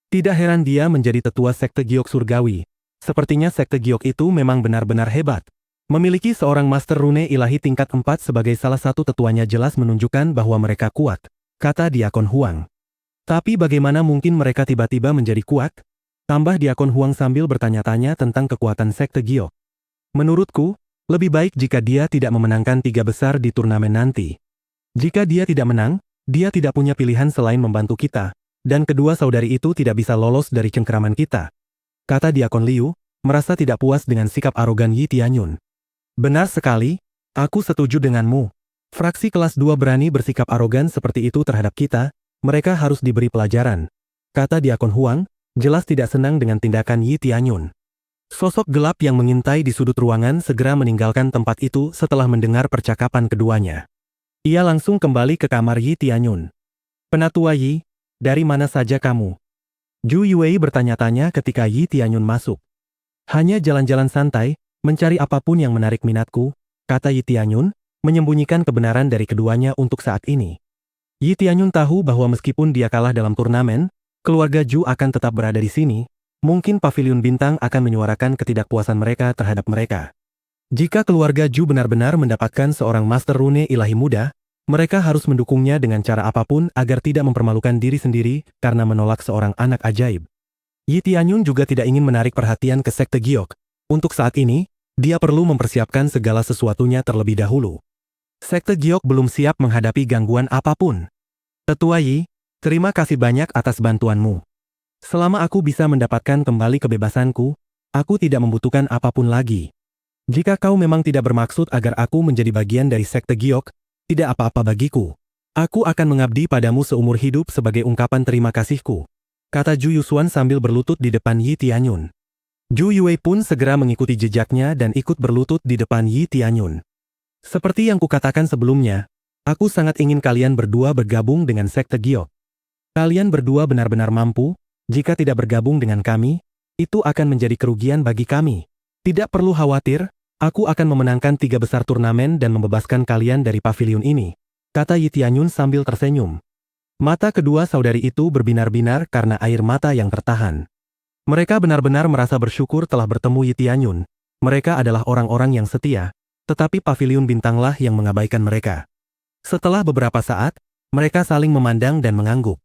Tidak heran dia menjadi tetua sekte Giok Surgawi. Sepertinya sekte Giok itu memang benar-benar hebat. Memiliki seorang Master Rune Ilahi tingkat 4 sebagai salah satu tetuanya jelas menunjukkan bahwa mereka kuat, kata Diakon Huang. Tapi bagaimana mungkin mereka tiba-tiba menjadi kuat? Tambah Diakon Huang sambil bertanya-tanya tentang kekuatan sekte Giok. Menurutku, lebih baik jika dia tidak memenangkan 3 besar di turnamen nanti. Jika dia tidak menang, dia tidak punya pilihan selain membantu kita, dan kedua saudari itu tidak bisa lolos dari cengkeraman kita, kata Diakon Liu, merasa tidak puas dengan sikap arogan Yi Tianyun. Benar sekali, aku setuju denganmu. Fraksi kelas 2 berani bersikap arogan seperti itu terhadap kita, mereka harus diberi pelajaran, kata Diakon Huang, jelas tidak senang dengan tindakan Yi Tianyun. Sosok gelap yang mengintai di sudut ruangan segera meninggalkan tempat itu setelah mendengar percakapan keduanya. Ia langsung kembali ke kamar Yi Tianyun. Penatua Yi, dari mana saja kamu? Zhu Yuwei bertanya-tanya ketika Yi Tianyun masuk. Hanya jalan-jalan santai, mencari apapun yang menarik minatku, kata Yi Tianyun, menyembunyikan kebenaran dari keduanya untuk saat ini. Yi Tianyun tahu bahwa meskipun dia kalah dalam turnamen, keluarga Zhu akan tetap berada di sini. Mungkin Paviliun Bintang akan menyuarakan ketidakpuasan mereka terhadap mereka. Jika keluarga Zhu benar-benar mendapatkan seorang Master Rune Ilahi muda, mereka harus mendukungnya dengan cara apapun agar tidak mempermalukan diri sendiri karena menolak seorang anak ajaib. Yi Tianyun juga tidak ingin menarik perhatian ke sekte Giok. Untuk saat ini, dia perlu mempersiapkan segala sesuatunya terlebih dahulu. Sekte Giok belum siap menghadapi gangguan apapun. Tetua Yi, terima kasih banyak atas bantuanmu. Selama aku bisa mendapatkan kembali kebebasanku, aku tidak membutuhkan apapun lagi. Jika kau memang tidak bermaksud agar aku menjadi bagian dari sekte Giok, tidak apa-apa bagiku. Aku akan mengabdi padamu seumur hidup sebagai ungkapan terima kasihku, kata Zhu Yusuan sambil berlutut di depan Yi Tianyun. Zhu Yuwei pun segera mengikuti jejaknya dan ikut berlutut di depan Yi Tianyun. Seperti yang kukatakan sebelumnya, aku sangat ingin kalian berdua bergabung dengan sekte Giok. Kalian berdua benar-benar mampu, jika tidak bergabung dengan kami, itu akan menjadi kerugian bagi kami. Tidak perlu khawatir, aku akan memenangkan 3 besar turnamen dan membebaskan kalian dari pavilion ini, kata Yi Tianyun sambil tersenyum. Mata kedua saudari itu berbinar-binar karena air mata yang tertahan. Mereka benar-benar merasa bersyukur telah bertemu Yi Tianyun. Mereka adalah orang-orang yang setia, tetapi pavilion bintanglah yang mengabaikan mereka. Setelah beberapa saat, mereka saling memandang dan mengangguk.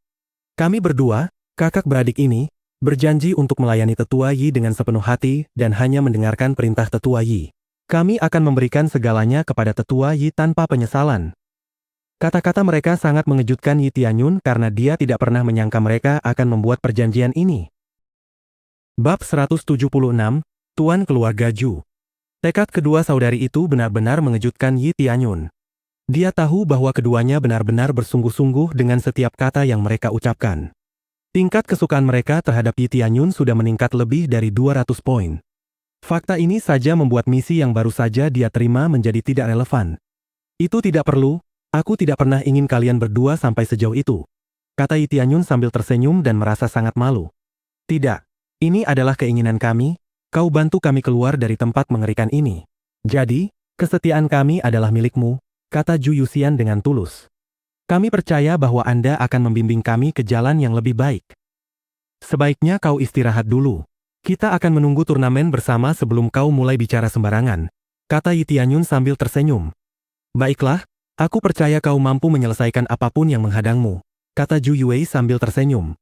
Kami berdua, kakak beradik ini, berjanji untuk melayani Tetua Yi dengan sepenuh hati dan hanya mendengarkan perintah Tetua Yi. Kami akan memberikan segalanya kepada Tetua Yi tanpa penyesalan. Kata-kata mereka sangat mengejutkan Yi Tianyun karena dia tidak pernah menyangka mereka akan membuat perjanjian ini. Bab 176, Tuan Keluarga Zhu. Tekad kedua saudari itu benar-benar mengejutkan Yi Tianyun. Dia tahu bahwa keduanya benar-benar bersungguh-sungguh dengan setiap kata yang mereka ucapkan. Tingkat kesukaan mereka terhadap Yi Tianyun sudah meningkat lebih dari 200 poin. Fakta ini saja membuat misi yang baru saja dia terima menjadi tidak relevan. Itu tidak perlu, aku tidak pernah ingin kalian berdua sampai sejauh itu, kata Yi Tianyun sambil tersenyum dan merasa sangat malu. Tidak. Ini adalah keinginan kami, kau bantu kami keluar dari tempat mengerikan ini. Jadi, kesetiaan kami adalah milikmu, kata Zhu Yuxian dengan tulus. Kami percaya bahwa Anda akan membimbing kami ke jalan yang lebih baik. Sebaiknya kau istirahat dulu. Kita akan menunggu turnamen bersama sebelum kau mulai bicara sembarangan, kata Yi Tianyun sambil tersenyum. Baiklah, aku percaya kau mampu menyelesaikan apapun yang menghadangmu, kata Zhu Yue sambil tersenyum.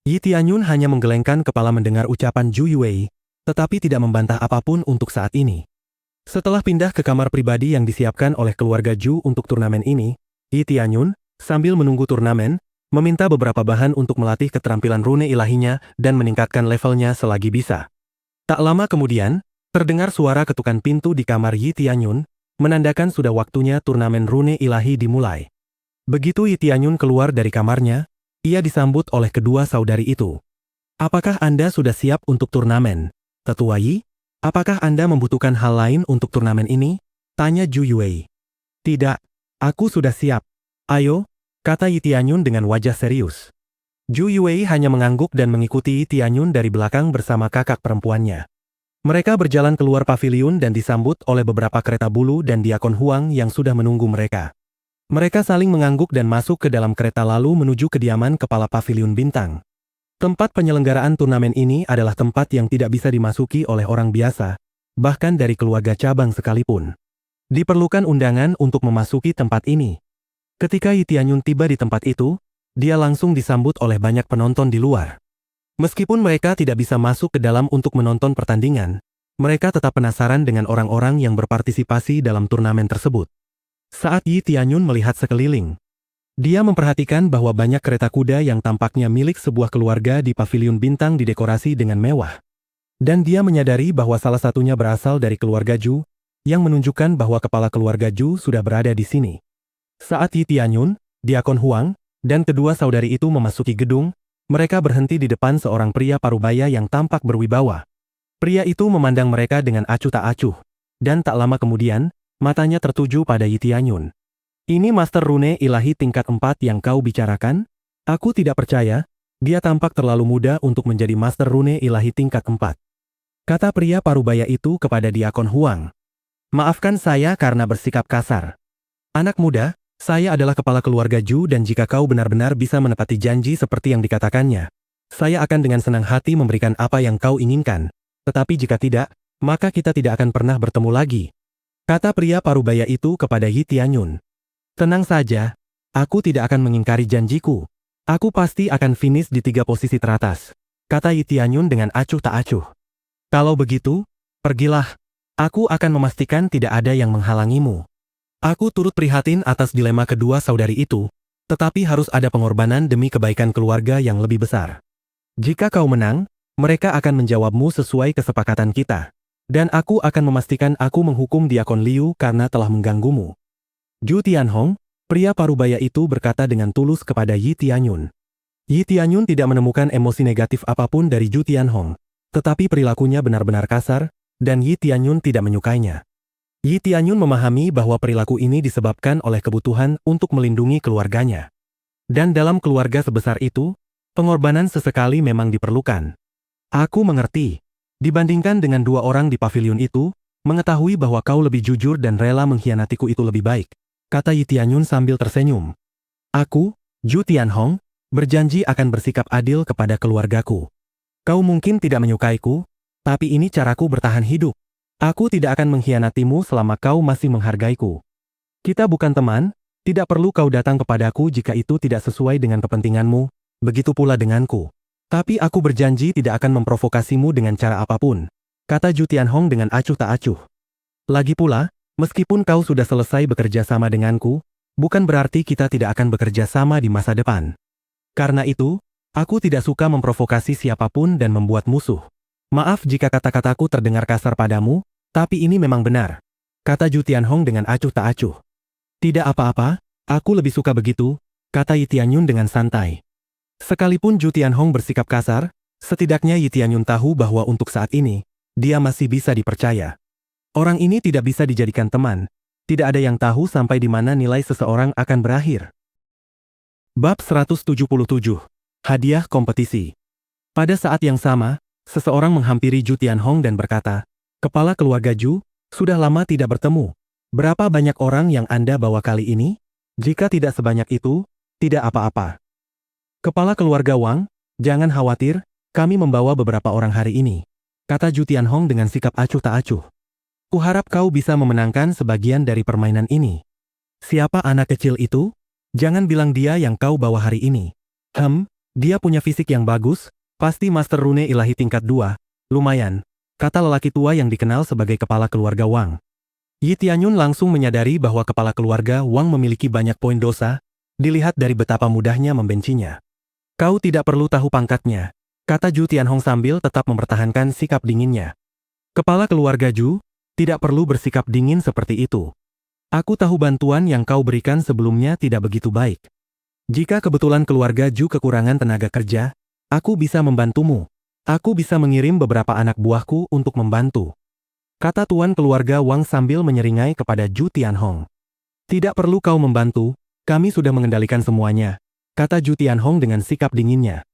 Yi Tianyun hanya menggelengkan kepala mendengar ucapan Zhu Yue, tetapi tidak membantah apapun untuk saat ini. Setelah pindah ke kamar pribadi yang disiapkan oleh keluarga Zhu untuk turnamen ini, Yi Tianyun, sambil menunggu turnamen, meminta beberapa bahan untuk melatih keterampilan rune ilahinya dan meningkatkan levelnya selagi bisa. Tak lama kemudian, terdengar suara ketukan pintu di kamar Yi Tianyun, menandakan sudah waktunya turnamen rune ilahi dimulai. Begitu Yi Tianyun keluar dari kamarnya, ia disambut oleh kedua saudari itu. Apakah Anda sudah siap untuk turnamen, Tetua Yi? Apakah Anda membutuhkan hal lain untuk turnamen ini? Tanya Zhu Yue. Tidak, aku sudah siap. Ayo, kata Yi Tianyun dengan wajah serius. Zhu Yue hanya mengangguk dan mengikuti Yi Tianyun dari belakang bersama kakak perempuannya. Mereka berjalan keluar pavilion dan disambut oleh beberapa kereta bulu dan diakon Huang yang sudah menunggu mereka. Mereka saling mengangguk dan masuk ke dalam kereta lalu menuju kediaman kepala pavilion bintang. Tempat penyelenggaraan turnamen ini adalah tempat yang tidak bisa dimasuki oleh orang biasa, bahkan dari keluarga cabang sekalipun. Diperlukan undangan untuk memasuki tempat ini. Ketika Yi Tianyun tiba di tempat itu, dia langsung disambut oleh banyak penonton di luar. Meskipun mereka tidak bisa masuk ke dalam untuk menonton pertandingan, mereka tetap penasaran dengan orang-orang yang berpartisipasi dalam turnamen tersebut. Saat Yi Tianyun melihat sekeliling, dia memperhatikan bahwa banyak kereta kuda yang tampaknya milik sebuah keluarga di pavilion bintang didekorasi dengan mewah. Dan dia menyadari bahwa salah satunya berasal dari keluarga Zhu, yang menunjukkan bahwa kepala keluarga Zhu sudah berada di sini. Saat Yi Tianyun, diakon Huang, dan kedua saudari itu memasuki gedung, mereka berhenti di depan seorang pria parubaya yang tampak berwibawa. Pria itu memandang mereka dengan acuh tak acuh, dan tak lama kemudian, matanya tertuju pada Yi Tianyun. Ini Master Rune Ilahi tingkat 4 yang kau bicarakan? Aku tidak percaya, dia tampak terlalu muda untuk menjadi Master Rune Ilahi tingkat 4. Kata pria parubaya itu kepada diakon Huang. Maafkan saya karena bersikap kasar. Anak muda, saya adalah kepala keluarga Zhu dan jika kau benar-benar bisa menepati janji seperti yang dikatakannya, saya akan dengan senang hati memberikan apa yang kau inginkan. Tetapi jika tidak, maka kita tidak akan pernah bertemu lagi. Kata pria parubaya itu kepada Yi Tianyun. Tenang saja, aku tidak akan mengingkari janjiku. Aku pasti akan finish di 3 posisi teratas, kata Yi Tianyun dengan acuh tak acuh. Kalau begitu, pergilah. Aku akan memastikan tidak ada yang menghalangimu. Aku turut prihatin atas dilema kedua saudari itu, tetapi harus ada pengorbanan demi kebaikan keluarga yang lebih besar. Jika kau menang, mereka akan menjawabmu sesuai kesepakatan kita. Dan aku akan memastikan aku menghukum diakon Liu karena telah mengganggumu. Zhu Tianhong, pria parubaya itu berkata dengan tulus kepada Yi Tianyun. Yi Tianyun tidak menemukan emosi negatif apapun dari Zhu Tianhong, tetapi perilakunya benar-benar kasar, dan Yi Tianyun tidak menyukainya. Yi Tianyun memahami bahwa perilaku ini disebabkan oleh kebutuhan untuk melindungi keluarganya. Dan dalam keluarga sebesar itu, pengorbanan sesekali memang diperlukan. Aku mengerti. Dibandingkan dengan dua orang di pavilion itu, mengetahui bahwa kau lebih jujur dan rela mengkhianatiku itu lebih baik, kata Yi Tianyun sambil tersenyum. Aku, Zhu Tianhong, berjanji akan bersikap adil kepada keluargaku. Kau mungkin tidak menyukaiku, tapi ini caraku bertahan hidup. Aku tidak akan mengkhianatimu selama kau masih menghargaiku. Kita bukan teman, tidak perlu kau datang kepadaku jika itu tidak sesuai dengan kepentinganmu, begitu pula denganku. Tapi aku berjanji tidak akan memprovokasimu dengan cara apapun, kata Zhu Tianhong dengan acuh tak acuh. Lagi pula, meskipun kau sudah selesai bekerja sama denganku, bukan berarti kita tidak akan bekerja sama di masa depan. Karena itu, aku tidak suka memprovokasi siapapun dan membuat musuh. Maaf jika kata-kataku terdengar kasar padamu, tapi ini memang benar, kata Zhu Tianhong dengan acuh tak acuh. Tidak apa-apa, aku lebih suka begitu, kata Yi Tianyun dengan santai. Sekalipun Zhu Tianhong bersikap kasar, setidaknya Yi Tianyun tahu bahwa untuk saat ini, dia masih bisa dipercaya. Orang ini tidak bisa dijadikan teman, tidak ada yang tahu sampai di mana nilai seseorang akan berakhir. Bab 177. Hadiah kompetisi. Pada saat yang sama, seseorang menghampiri Zhu Tianhong dan berkata, "Kepala keluarga Zhu, sudah lama tidak bertemu. Berapa banyak orang yang Anda bawa kali ini? Jika tidak sebanyak itu, tidak apa-apa." "Kepala keluarga Wang, jangan khawatir, kami membawa beberapa orang hari ini," kata Zhu Tianhong dengan sikap acuh tak acuh. "Kuharap kau bisa memenangkan sebagian dari permainan ini." "Siapa anak kecil itu? Jangan bilang dia yang kau bawa hari ini." Dia punya fisik yang bagus, pasti Master Rune Ilahi tingkat 2, lumayan," kata lelaki tua yang dikenal sebagai kepala keluarga Wang. Yi Tianyun langsung menyadari bahwa kepala keluarga Wang memiliki banyak poin dosa, dilihat dari betapa mudahnya membencinya. "Kau tidak perlu tahu pangkatnya," kata Zhu Tianhong sambil tetap mempertahankan sikap dinginnya. "Kepala keluarga Zhu, tidak perlu bersikap dingin seperti itu. Aku tahu bantuan yang kau berikan sebelumnya tidak begitu baik. Jika kebetulan keluarga Zhu kekurangan tenaga kerja, aku bisa membantumu. Aku bisa mengirim beberapa anak buahku untuk membantu," kata tuan keluarga Wang sambil menyeringai kepada Zhu Tianhong. "Tidak perlu kau membantu, kami sudah mengendalikan semuanya," kata Zhu Tianhong dengan sikap dinginnya.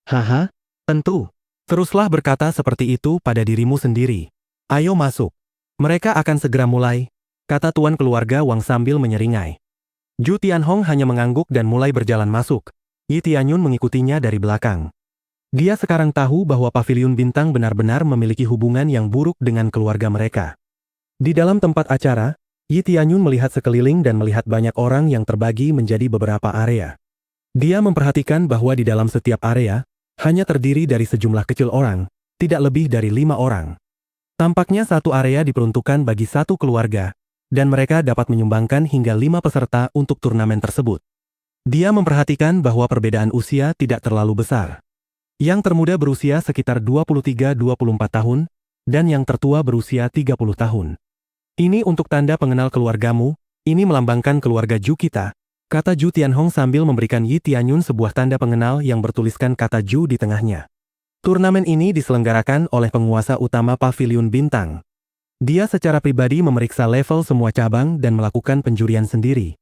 "Haha, tentu. Teruslah berkata seperti itu pada dirimu sendiri. Ayo masuk. Mereka akan segera mulai," kata tuan keluarga Wang sambil menyeringai. Zhu Tianhong hanya mengangguk dan mulai berjalan masuk. Yi Tianyun mengikutinya dari belakang. Dia sekarang tahu bahwa Paviliun Bintang benar-benar memiliki hubungan yang buruk dengan keluarga mereka. Di dalam tempat acara, Yi Tianyun melihat sekeliling dan melihat banyak orang yang terbagi menjadi beberapa area. Dia memperhatikan bahwa di dalam setiap area, hanya terdiri dari sejumlah kecil orang, tidak lebih dari 5 orang. Tampaknya satu area diperuntukkan bagi satu keluarga, dan mereka dapat menyumbangkan hingga 5 peserta untuk turnamen tersebut. Dia memperhatikan bahwa perbedaan usia tidak terlalu besar. Yang termuda berusia sekitar 23-24 tahun, dan yang tertua berusia 30 tahun. "Ini untuk tanda pengenal keluargamu, ini melambangkan keluarga Zhu kita," kata Zhu Tianhong sambil memberikan Yi Tianyun sebuah tanda pengenal yang bertuliskan kata Zhu di tengahnya. Turnamen ini diselenggarakan oleh penguasa utama Paviliun Bintang. Dia secara pribadi memeriksa level semua cabang dan melakukan penjurian sendiri.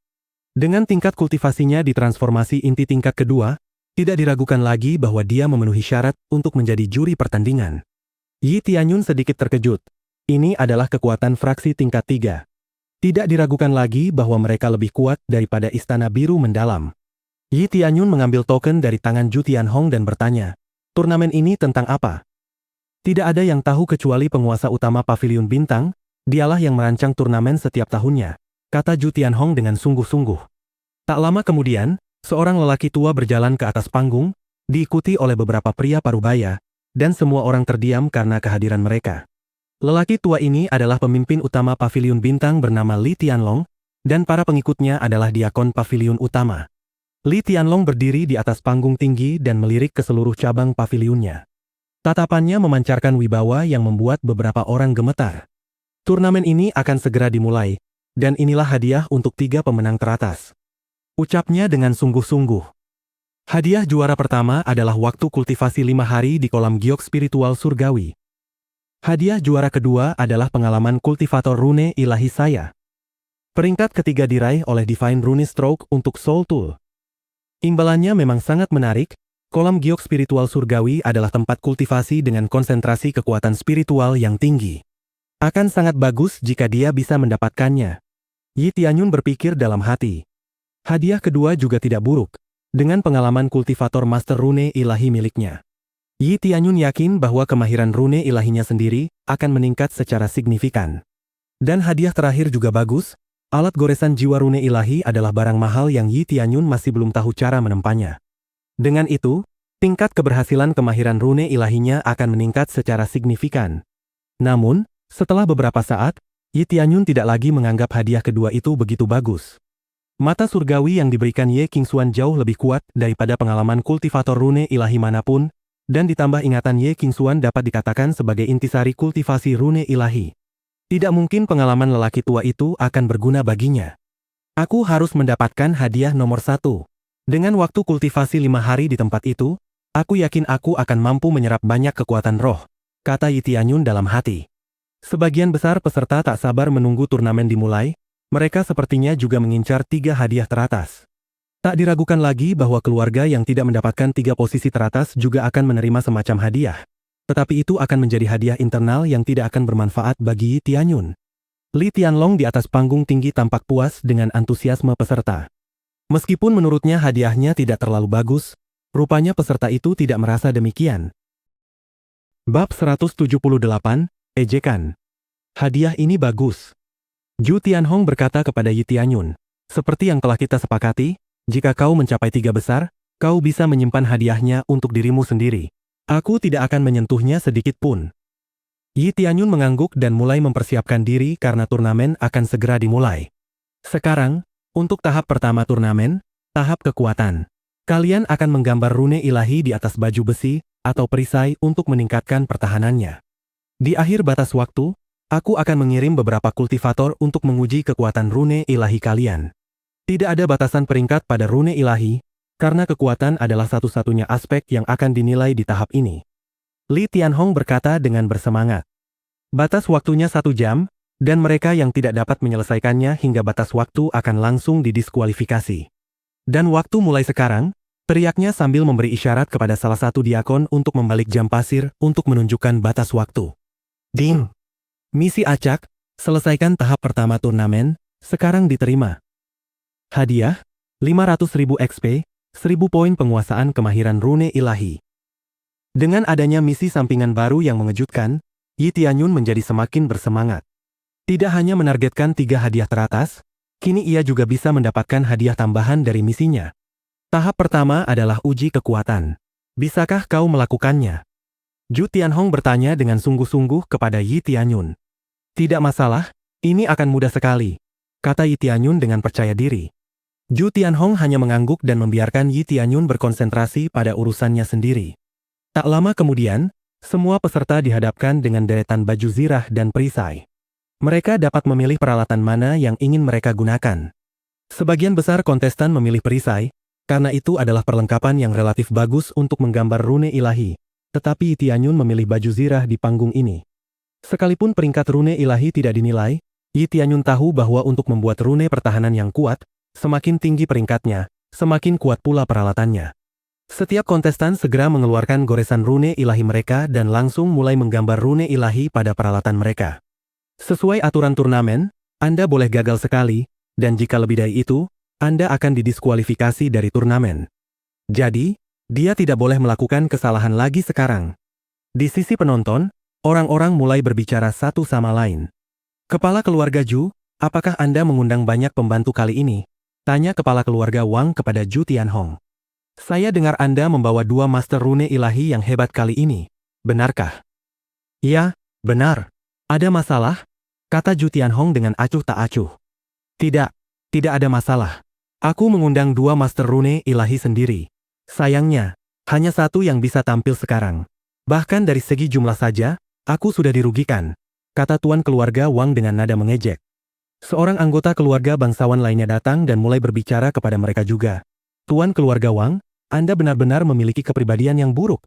Dengan tingkat kultivasinya di transformasi inti tingkat kedua, tidak diragukan lagi bahwa dia memenuhi syarat untuk menjadi juri pertandingan. Yi Tianyun sedikit terkejut. Ini adalah kekuatan fraksi tingkat 3. Tidak diragukan lagi bahwa mereka lebih kuat daripada Istana Biru Mendalam. Yi Tianyun mengambil token dari tangan Zhu Tianhong dan bertanya, "Turnamen ini tentang apa?" "Tidak ada yang tahu kecuali penguasa utama Paviliun Bintang, dialah yang merancang turnamen setiap tahunnya," kata Zhu Tianhong dengan sungguh-sungguh. Tak lama kemudian, seorang lelaki tua berjalan ke atas panggung, diikuti oleh beberapa pria parubaya, dan semua orang terdiam karena kehadiran mereka. Lelaki tua ini adalah pemimpin utama Paviliun Bintang bernama Li Tianlong, dan para pengikutnya adalah diakon Paviliun utama. Li Tianlong berdiri di atas panggung tinggi dan melirik ke seluruh cabang paviliunnya. Tatapannya memancarkan wibawa yang membuat beberapa orang gemetar. "Turnamen ini akan segera dimulai, dan inilah hadiah untuk 3 pemenang teratas," ucapnya dengan sungguh-sungguh. Hadiah juara pertama adalah waktu kultivasi 5 hari di kolam giok spiritual surgawi. Hadiah juara kedua adalah pengalaman kultivator rune ilahi saya. Peringkat ketiga diraih oleh Divine Rune Stroke untuk Soul Tool. Imbalannya memang sangat menarik. Kolam giok spiritual surgawi adalah tempat kultivasi dengan konsentrasi kekuatan spiritual yang tinggi. Akan sangat bagus jika dia bisa mendapatkannya. Yi Tianyun berpikir dalam hati. Hadiah kedua juga tidak buruk, dengan pengalaman kultivator master rune ilahi miliknya. Yi Tianyun yakin bahwa kemahiran rune ilahinya sendiri akan meningkat secara signifikan. Dan hadiah terakhir juga bagus. Alat goresan jiwa rune ilahi adalah barang mahal yang Yi Tianyun masih belum tahu cara menempanya. Dengan itu, tingkat keberhasilan kemahiran rune ilahinya akan meningkat secara signifikan. Namun, setelah beberapa saat, Yi Tianyun tidak lagi menganggap hadiah kedua itu begitu bagus. Mata surgawi yang diberikan Ye Qingxuan jauh lebih kuat daripada pengalaman kultivator rune ilahi manapun, dan ditambah ingatan Ye Qingxuan dapat dikatakan sebagai intisari kultivasi rune ilahi. Tidak mungkin pengalaman lelaki tua itu akan berguna baginya. Aku harus mendapatkan hadiah nomor 1. Dengan waktu kultivasi 5 hari di tempat itu, aku yakin aku akan mampu menyerap banyak kekuatan roh, kata Yi Tianyun dalam hati. Sebagian besar peserta tak sabar menunggu turnamen dimulai, mereka sepertinya juga mengincar 3 hadiah teratas. Tak diragukan lagi bahwa keluarga yang tidak mendapatkan 3 posisi teratas juga akan menerima semacam hadiah. Tetapi itu akan menjadi hadiah internal yang tidak akan bermanfaat bagi Yi Tianyun. Li Tianlong di atas panggung tinggi tampak puas dengan antusiasme peserta. Meskipun menurutnya hadiahnya tidak terlalu bagus, rupanya peserta itu tidak merasa demikian. Bab 178, Ejekan. Hadiah ini bagus. Zhu Tianhong berkata kepada Yi Tianyun, seperti yang telah kita sepakati, jika kau mencapai 3 besar, kau bisa menyimpan hadiahnya untuk dirimu sendiri. Aku tidak akan menyentuhnya sedikit pun. Yi Tianyun mengangguk dan mulai mempersiapkan diri karena turnamen akan segera dimulai. Sekarang, untuk tahap pertama turnamen, tahap kekuatan. Kalian akan menggambar rune ilahi di atas baju besi atau perisai untuk meningkatkan pertahanannya. Di akhir batas waktu, aku akan mengirim beberapa kultivator untuk menguji kekuatan rune ilahi kalian. Tidak ada batasan peringkat pada rune ilahi, karena kekuatan adalah satu-satunya aspek yang akan dinilai di tahap ini. Li Tianhong berkata dengan bersemangat. Batas waktunya 1 jam, dan mereka yang tidak dapat menyelesaikannya hingga batas waktu akan langsung didiskualifikasi. Dan waktu mulai sekarang, teriaknya sambil memberi isyarat kepada salah satu diakon untuk membalik jam pasir untuk menunjukkan batas waktu. Ding! Misi acak, selesaikan tahap pertama turnamen, sekarang diterima. Hadiah, 500.000 XP, 1000 poin penguasaan kemahiran rune ilahi. Dengan adanya misi sampingan baru yang mengejutkan, Yi Tianyun menjadi semakin bersemangat. Tidak hanya menargetkan 3 hadiah teratas, kini ia juga bisa mendapatkan hadiah tambahan dari misinya. Tahap pertama adalah uji kekuatan. Bisakah kau melakukannya? Zhu Tianhong bertanya dengan sungguh-sungguh kepada Yi Tianyun. Tidak masalah, ini akan mudah sekali, kata Yi Tianyun dengan percaya diri. Zhu Tianhong hanya mengangguk dan membiarkan Yi Tianyun berkonsentrasi pada urusannya sendiri. Tak lama kemudian, semua peserta dihadapkan dengan deretan baju zirah dan perisai. Mereka dapat memilih peralatan mana yang ingin mereka gunakan. Sebagian besar kontestan memilih perisai, karena itu adalah perlengkapan yang relatif bagus untuk menggambar rune ilahi. Tetapi Yi Tianyun memilih baju zirah di panggung ini. Sekalipun peringkat rune ilahi tidak dinilai, Yi Tianyun tahu bahwa untuk membuat rune pertahanan yang kuat, semakin tinggi peringkatnya, semakin kuat pula peralatannya. Setiap kontestan segera mengeluarkan goresan rune ilahi mereka dan langsung mulai menggambar rune ilahi pada peralatan mereka. Sesuai aturan turnamen, Anda boleh gagal sekali, dan jika lebih dari itu, Anda akan didiskualifikasi dari turnamen. Jadi, dia tidak boleh melakukan kesalahan lagi sekarang. Di sisi penonton, orang-orang mulai berbicara satu sama lain. Kepala keluarga Zhu, apakah Anda mengundang banyak pembantu kali ini? Tanya kepala keluarga Wang kepada Zhu Tianhong. Saya dengar Anda membawa 2 master rune ilahi yang hebat kali ini. Benarkah? Ya, benar. Ada masalah? Kata Zhu Tianhong dengan acuh tak acuh. Tidak ada masalah. Aku mengundang 2 master rune ilahi sendiri. Sayangnya, hanya 1 yang bisa tampil sekarang. Bahkan dari segi jumlah saja, aku sudah dirugikan, kata tuan keluarga Wang dengan nada mengejek. Seorang anggota keluarga bangsawan lainnya datang dan mulai berbicara kepada mereka juga. Tuan keluarga Wang, Anda benar-benar memiliki kepribadian yang buruk.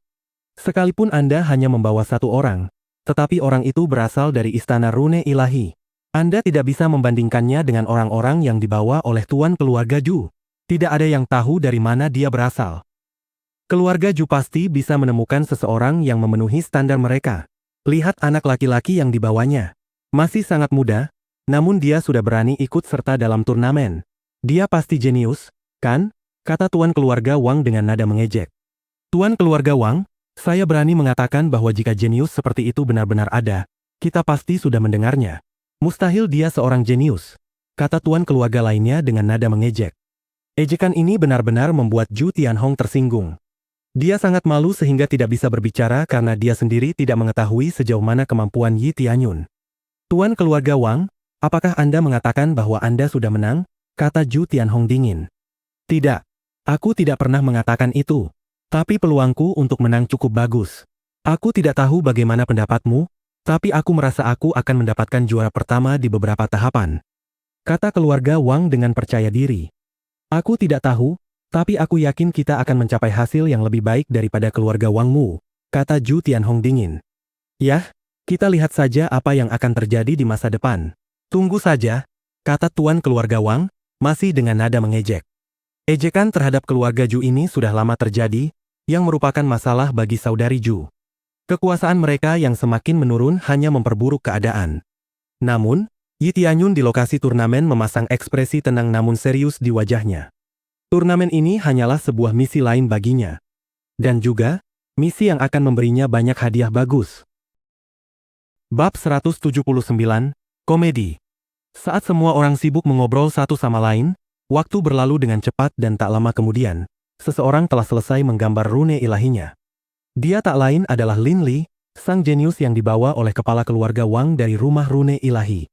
Sekalipun Anda hanya membawa 1 orang, tetapi orang itu berasal dari istana rune ilahi. Anda tidak bisa membandingkannya dengan orang-orang yang dibawa oleh tuan keluarga Zhu. Tidak ada yang tahu dari mana dia berasal. Keluarga Ju pasti bisa menemukan seseorang yang memenuhi standar mereka. Lihat anak laki-laki yang dibawanya. Masih sangat muda, namun dia sudah berani ikut serta dalam turnamen. Dia pasti jenius, kan? Kata tuan keluarga Wang dengan nada mengejek. Tuan keluarga Wang, saya berani mengatakan bahwa jika jenius seperti itu benar-benar ada, kita pasti sudah mendengarnya. Mustahil dia seorang jenius, kata tuan keluarga lainnya dengan nada mengejek. Ejekan ini benar-benar membuat Ju Tianhong tersinggung. Dia sangat malu sehingga tidak bisa berbicara karena dia sendiri tidak mengetahui sejauh mana kemampuan Yi Tianyun. Tuan keluarga Wang, apakah Anda mengatakan bahwa Anda sudah menang? Kata Ju Tianhong dingin. Tidak, aku tidak pernah mengatakan itu. Tapi peluangku untuk menang cukup bagus. Aku tidak tahu bagaimana pendapatmu, tapi aku merasa aku akan mendapatkan juara pertama di beberapa tahapan. Kata keluarga Wang dengan percaya diri. Aku tidak tahu, tapi aku yakin kita akan mencapai hasil yang lebih baik daripada keluarga Wangmu, kata Ju Tianhong dingin. Yah, kita lihat saja apa yang akan terjadi di masa depan. Tunggu saja, kata tuan keluarga Wang, masih dengan nada mengejek. Ejekan terhadap keluarga Ju ini sudah lama terjadi, yang merupakan masalah bagi saudari Ju. Kekuasaan mereka yang semakin menurun hanya memperburuk keadaan. Namun, Yi Tianyun di lokasi turnamen memasang ekspresi tenang namun serius di wajahnya. Turnamen ini hanyalah sebuah misi lain baginya. Dan juga, misi yang akan memberinya banyak hadiah bagus. Bab 179, Komedi. Saat semua orang sibuk mengobrol satu sama lain, waktu berlalu dengan cepat dan tak lama kemudian, seseorang telah selesai menggambar rune ilahinya. Dia tak lain adalah Lin Li, sang jenius yang dibawa oleh kepala keluarga Wang dari rumah rune ilahi.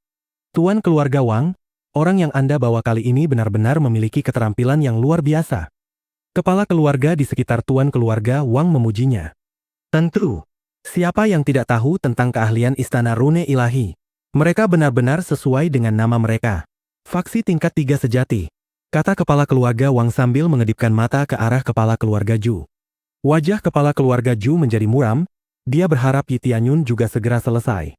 Tuan keluarga Wang, orang yang Anda bawa kali ini benar-benar memiliki keterampilan yang luar biasa. Kepala keluarga di sekitar tuan keluarga Wang memujinya. Tentu, siapa yang tidak tahu tentang keahlian istana rune ilahi? Mereka benar-benar sesuai dengan nama mereka. Faksi tingkat 3 sejati, kata kepala keluarga Wang sambil mengedipkan mata ke arah kepala keluarga Ju. Wajah kepala keluarga Ju menjadi muram, dia berharap Yi Tianyun juga segera selesai.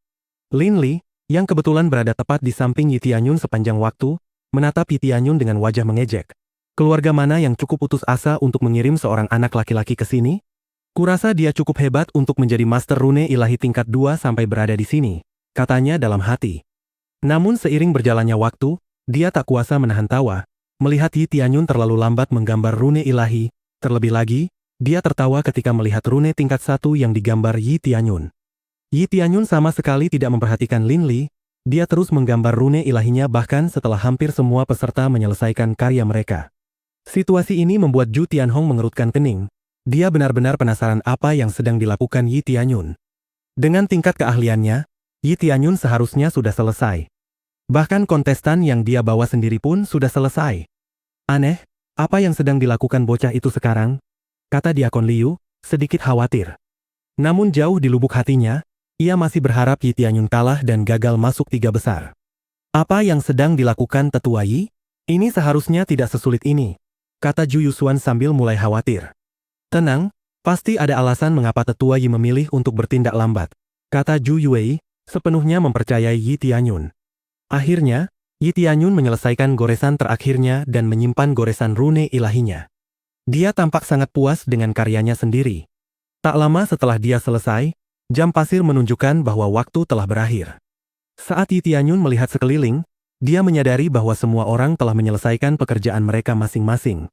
Lin Li, yang kebetulan berada tepat di samping Yi Tianyun sepanjang waktu, menatap Yi Tianyun dengan wajah mengejek. Keluarga mana yang cukup putus asa untuk mengirim seorang anak laki-laki ke sini? Kurasa dia cukup hebat untuk menjadi master rune ilahi tingkat 2 sampai berada di sini, katanya dalam hati. Namun seiring berjalannya waktu, dia tak kuasa menahan tawa, melihat Yi Tianyun terlalu lambat menggambar rune ilahi, terlebih lagi, dia tertawa ketika melihat rune tingkat 1 yang digambar Yi Tianyun. Yi Tianyun sama sekali tidak memperhatikan Lin Li, dia terus menggambar rune ilahinya bahkan setelah hampir semua peserta menyelesaikan karya mereka. Situasi ini membuat Ju Tianhong mengerutkan kening, dia benar-benar penasaran apa yang sedang dilakukan Yi Tianyun. Dengan tingkat keahliannya, Yi Tianyun seharusnya sudah selesai. Bahkan kontestan yang dia bawa sendiri pun sudah selesai. Aneh, apa yang sedang dilakukan bocah itu sekarang? Kata Diakon Liu, sedikit khawatir. Namun jauh di lubuk hatinya, ia masih berharap Yi Tianyun kalah dan gagal masuk 3 besar. Apa yang sedang dilakukan Tetua Yi? Ini seharusnya tidak sesulit ini, kata Ju Yusuan sambil mulai khawatir. Tenang, pasti ada alasan mengapa Tetua Yi memilih untuk bertindak lambat, kata Ju Yuei, sepenuhnya mempercayai Yi Tianyun. Akhirnya, Yi Tianyun menyelesaikan goresan terakhirnya dan menyimpan goresan rune ilahinya. Dia tampak sangat puas dengan karyanya sendiri. Tak lama setelah dia selesai, jam pasir menunjukkan bahwa waktu telah berakhir. Saat Yi Tianyun melihat sekeliling, dia menyadari bahwa semua orang telah menyelesaikan pekerjaan mereka masing-masing.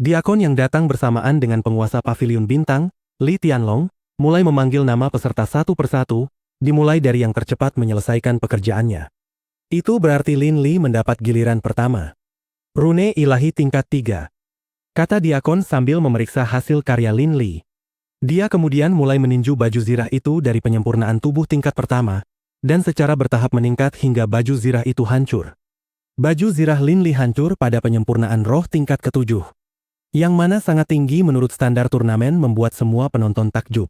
Diakon yang datang bersamaan dengan penguasa Paviliun Bintang, Li Tianlong, mulai memanggil nama peserta satu persatu, dimulai dari yang tercepat menyelesaikan pekerjaannya. Itu berarti Lin Li mendapat giliran pertama. Rune ilahi tingkat 3. Kata Diakon sambil memeriksa hasil karya Lin Li. Dia kemudian mulai meninju baju zirah itu dari penyempurnaan tubuh tingkat pertama, dan secara bertahap meningkat hingga baju zirah itu hancur. Baju zirah Lin Li hancur pada penyempurnaan roh tingkat ke-7. Yang mana sangat tinggi menurut standar turnamen membuat semua penonton takjub.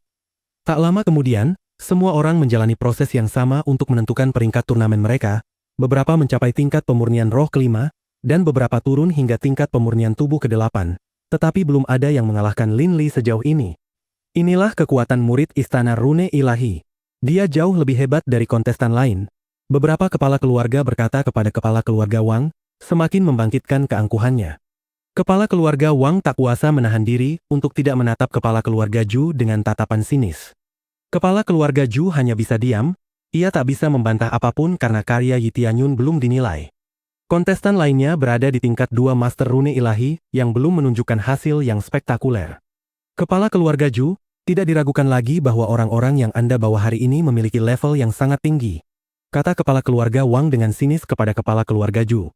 Tak lama kemudian, semua orang menjalani proses yang sama untuk menentukan peringkat turnamen mereka. Beberapa mencapai tingkat pemurnian roh ke-5, dan beberapa turun hingga tingkat pemurnian tubuh ke-8, tetapi belum ada yang mengalahkan Lin Li sejauh ini. Inilah kekuatan murid Istana Rune Ilahi. Dia jauh lebih hebat dari kontestan lain. Beberapa kepala keluarga berkata kepada kepala keluarga Wang, semakin membangkitkan keangkuhannya. Kepala keluarga Wang tak kuasa menahan diri untuk tidak menatap kepala keluarga Zhu dengan tatapan sinis. Kepala keluarga Zhu hanya bisa diam, ia tak bisa membantah apapun karena karya Yi Tianyun belum dinilai. Kontestan lainnya berada di tingkat 2 Master Rune Ilahi yang belum menunjukkan hasil yang spektakuler. Kepala keluarga Zhu, tidak diragukan lagi bahwa orang-orang yang Anda bawa hari ini memiliki level yang sangat tinggi, kata kepala keluarga Wang dengan sinis kepada kepala keluarga Zhu.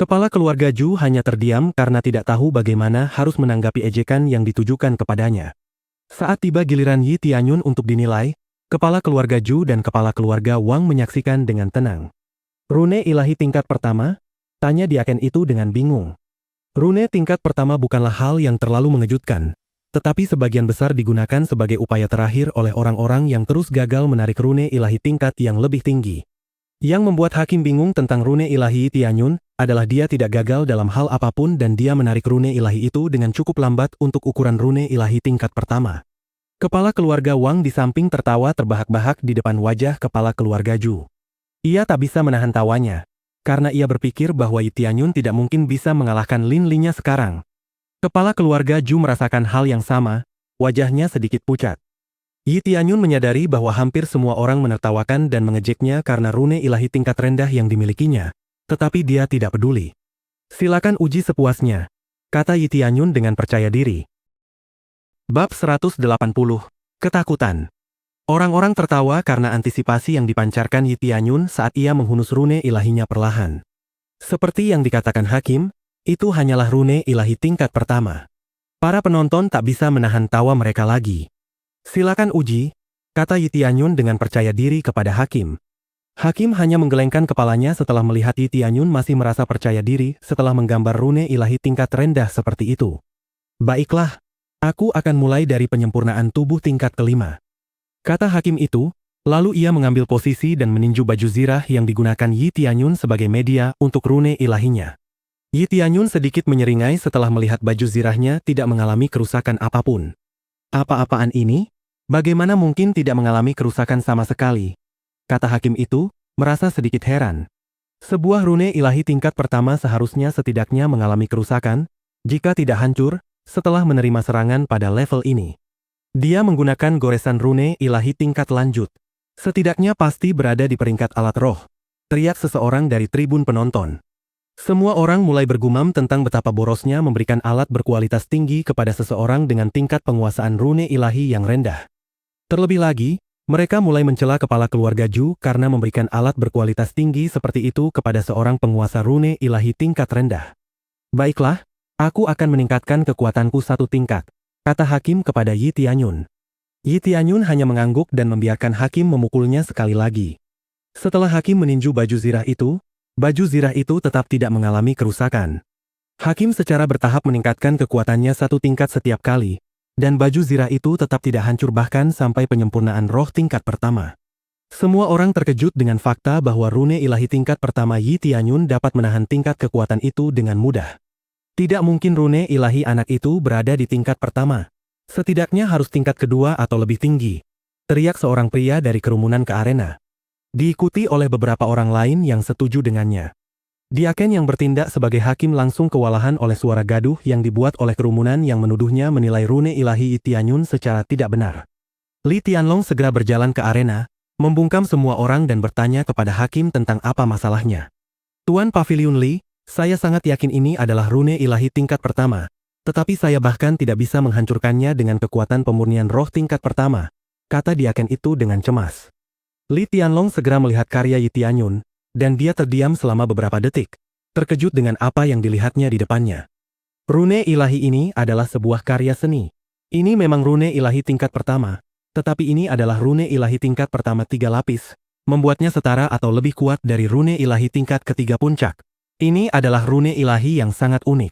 Kepala keluarga Zhu hanya terdiam karena tidak tahu bagaimana harus menanggapi ejekan yang ditujukan kepadanya. Saat tiba giliran Yi Tianyun untuk dinilai, kepala keluarga Zhu dan kepala keluarga Wang menyaksikan dengan tenang. Rune ilahi tingkat pertama? Tanya Diaken itu dengan bingung. Rune tingkat pertama bukanlah hal yang terlalu mengejutkan, tetapi sebagian besar digunakan sebagai upaya terakhir oleh orang-orang yang terus gagal menarik rune ilahi tingkat yang lebih tinggi. Yang membuat Hakim bingung tentang rune ilahi Tianyun adalah dia tidak gagal dalam hal apapun dan dia menarik rune ilahi itu dengan cukup lambat untuk ukuran rune ilahi tingkat pertama. Kepala keluarga Wang di samping tertawa terbahak-bahak di depan wajah kepala keluarga Zhu. Ia tak bisa menahan tawanya, karena ia berpikir bahwa Yi Tianyun tidak mungkin bisa mengalahkan Lin Li-nya sekarang. Kepala keluarga Zhu merasakan hal yang sama, wajahnya sedikit pucat. Yi Tianyun menyadari bahwa hampir semua orang menertawakan dan mengejeknya karena rune ilahi tingkat rendah yang dimilikinya, tetapi dia tidak peduli. Silakan uji sepuasnya, kata Yi Tianyun dengan percaya diri. Bab 180, Ketakutan. Orang-orang tertawa karena antisipasi yang dipancarkan Yi Tianyun saat ia menghunus rune ilahinya perlahan. Seperti yang dikatakan Hakim, itu hanyalah rune ilahi tingkat pertama. Para penonton tak bisa menahan tawa mereka lagi. Silakan uji, kata Yi Tianyun dengan percaya diri kepada Hakim. Hakim hanya menggelengkan kepalanya setelah melihat Yi Tianyun masih merasa percaya diri setelah menggambar rune ilahi tingkat rendah seperti itu. Baiklah, aku akan mulai dari penyempurnaan tubuh tingkat kelima. Kata Hakim itu, lalu ia mengambil posisi dan meninju baju zirah yang digunakan Yi Tianyun sebagai media untuk rune ilahinya. Yi Tianyun sedikit menyeringai setelah melihat baju zirahnya tidak mengalami kerusakan apapun. Apa-apaan ini? Bagaimana mungkin tidak mengalami kerusakan sama sekali? Kata Hakim itu, merasa sedikit heran. Sebuah rune ilahi tingkat pertama seharusnya setidaknya mengalami kerusakan, jika tidak hancur, setelah menerima serangan pada level ini. Dia menggunakan goresan rune ilahi tingkat lanjut. Setidaknya pasti berada di peringkat alat roh, teriak seseorang dari tribun penonton. Semua orang mulai bergumam tentang betapa borosnya memberikan alat berkualitas tinggi kepada seseorang dengan tingkat penguasaan rune ilahi yang rendah. Terlebih lagi, mereka mulai mencela kepala keluarga Zhu karena memberikan alat berkualitas tinggi seperti itu kepada seorang penguasa rune ilahi tingkat rendah. Baiklah, aku akan meningkatkan kekuatanku satu tingkat, kata Hakim kepada Yi Tianyun. Yi Tianyun hanya mengangguk dan membiarkan Hakim memukulnya sekali lagi. Setelah Hakim meninju baju zirah itu tetap tidak mengalami kerusakan. Hakim secara bertahap meningkatkan kekuatannya satu tingkat setiap kali, dan baju zirah itu tetap tidak hancur bahkan sampai penyempurnaan roh tingkat pertama. Semua orang terkejut dengan fakta bahwa rune ilahi tingkat pertama Yi Tianyun dapat menahan tingkat kekuatan itu dengan mudah. Tidak mungkin rune ilahi anak itu berada di tingkat pertama. Setidaknya harus tingkat kedua atau lebih tinggi, teriak seorang pria dari kerumunan ke arena. Diikuti oleh beberapa orang lain yang setuju dengannya. Diaken yang bertindak sebagai hakim langsung kewalahan oleh suara gaduh yang dibuat oleh kerumunan yang menuduhnya menilai rune ilahi Yi Tianyun secara tidak benar. Li Tianlong segera berjalan ke arena, membungkam semua orang dan bertanya kepada hakim tentang apa masalahnya. Tuan Pavilion Li, saya sangat yakin ini adalah rune ilahi tingkat pertama, tetapi saya bahkan tidak bisa menghancurkannya dengan kekuatan pemurnian roh tingkat pertama, kata Diaken itu dengan cemas. Li Tianlong segera melihat karya Yi Tianyun, dan dia terdiam selama beberapa detik, terkejut dengan apa yang dilihatnya di depannya. Rune ilahi ini adalah sebuah karya seni. Ini memang rune ilahi tingkat pertama, tetapi ini adalah rune ilahi tingkat pertama 3 lapis, membuatnya setara atau lebih kuat dari rune ilahi tingkat ketiga puncak. Ini adalah rune ilahi yang sangat unik.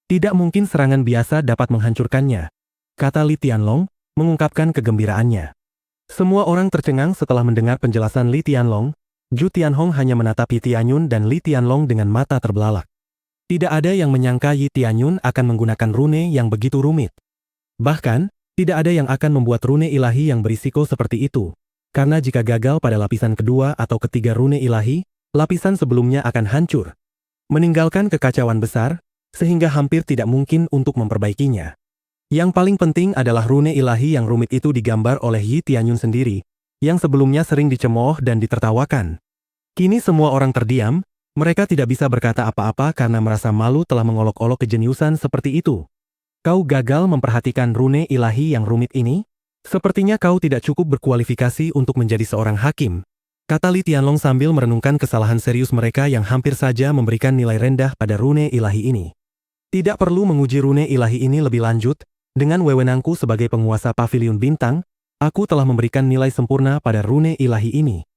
Tidak mungkin serangan biasa dapat menghancurkannya, kata Li Tianlong, mengungkapkan kegembiraannya. Semua orang tercengang setelah mendengar penjelasan Li Tianlong. Zhu Tianhong hanya menatap Yi Tianyun dan Li Tianlong dengan mata terbelalak. Tidak ada yang menyangka Yi Tianyun akan menggunakan rune yang begitu rumit. Bahkan, tidak ada yang akan membuat rune ilahi yang berisiko seperti itu, karena jika gagal pada lapisan kedua atau ketiga rune ilahi, lapisan sebelumnya akan hancur. Meninggalkan kekacauan besar, sehingga hampir tidak mungkin untuk memperbaikinya. Yang paling penting adalah rune ilahi yang rumit itu digambar oleh Yi Tianyun sendiri, yang sebelumnya sering dicemooh dan ditertawakan. Kini semua orang terdiam, mereka tidak bisa berkata apa-apa karena merasa malu telah mengolok-olok kejeniusan seperti itu. Kau gagal memperhatikan rune ilahi yang rumit ini? Sepertinya kau tidak cukup berkualifikasi untuk menjadi seorang hakim, kata Li Tianlong sambil merenungkan kesalahan serius mereka yang hampir saja memberikan nilai rendah pada rune ilahi ini. Tidak perlu menguji rune ilahi ini lebih lanjut, dengan wewenangku sebagai penguasa Paviliun Bintang, aku telah memberikan nilai sempurna pada rune ilahi ini.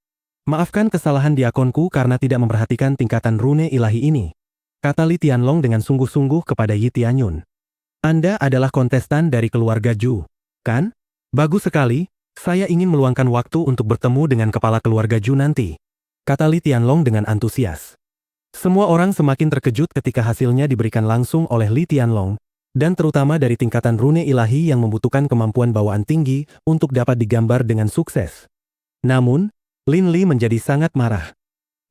Maafkan kesalahan diakonku karena tidak memperhatikan tingkatan rune ilahi ini, kata Li Tianlong dengan sungguh-sungguh kepada Yi Tianyun. Anda adalah kontestan dari keluarga Zhu, kan? Bagus sekali, saya ingin meluangkan waktu untuk bertemu dengan kepala keluarga Zhu nanti, kata Li Tianlong dengan antusias. Semua orang semakin terkejut ketika hasilnya diberikan langsung oleh Li Tianlong, dan terutama dari tingkatan rune ilahi yang membutuhkan kemampuan bawaan tinggi untuk dapat digambar dengan sukses. Namun, Lin Li menjadi sangat marah.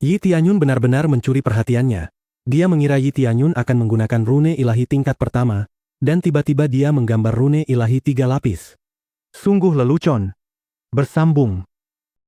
Yi Tianyun benar-benar mencuri perhatiannya. Dia mengira Yi Tianyun akan menggunakan rune ilahi tingkat pertama, dan tiba-tiba dia menggambar rune ilahi 3 lapis. Sungguh lelucon. Bersambung.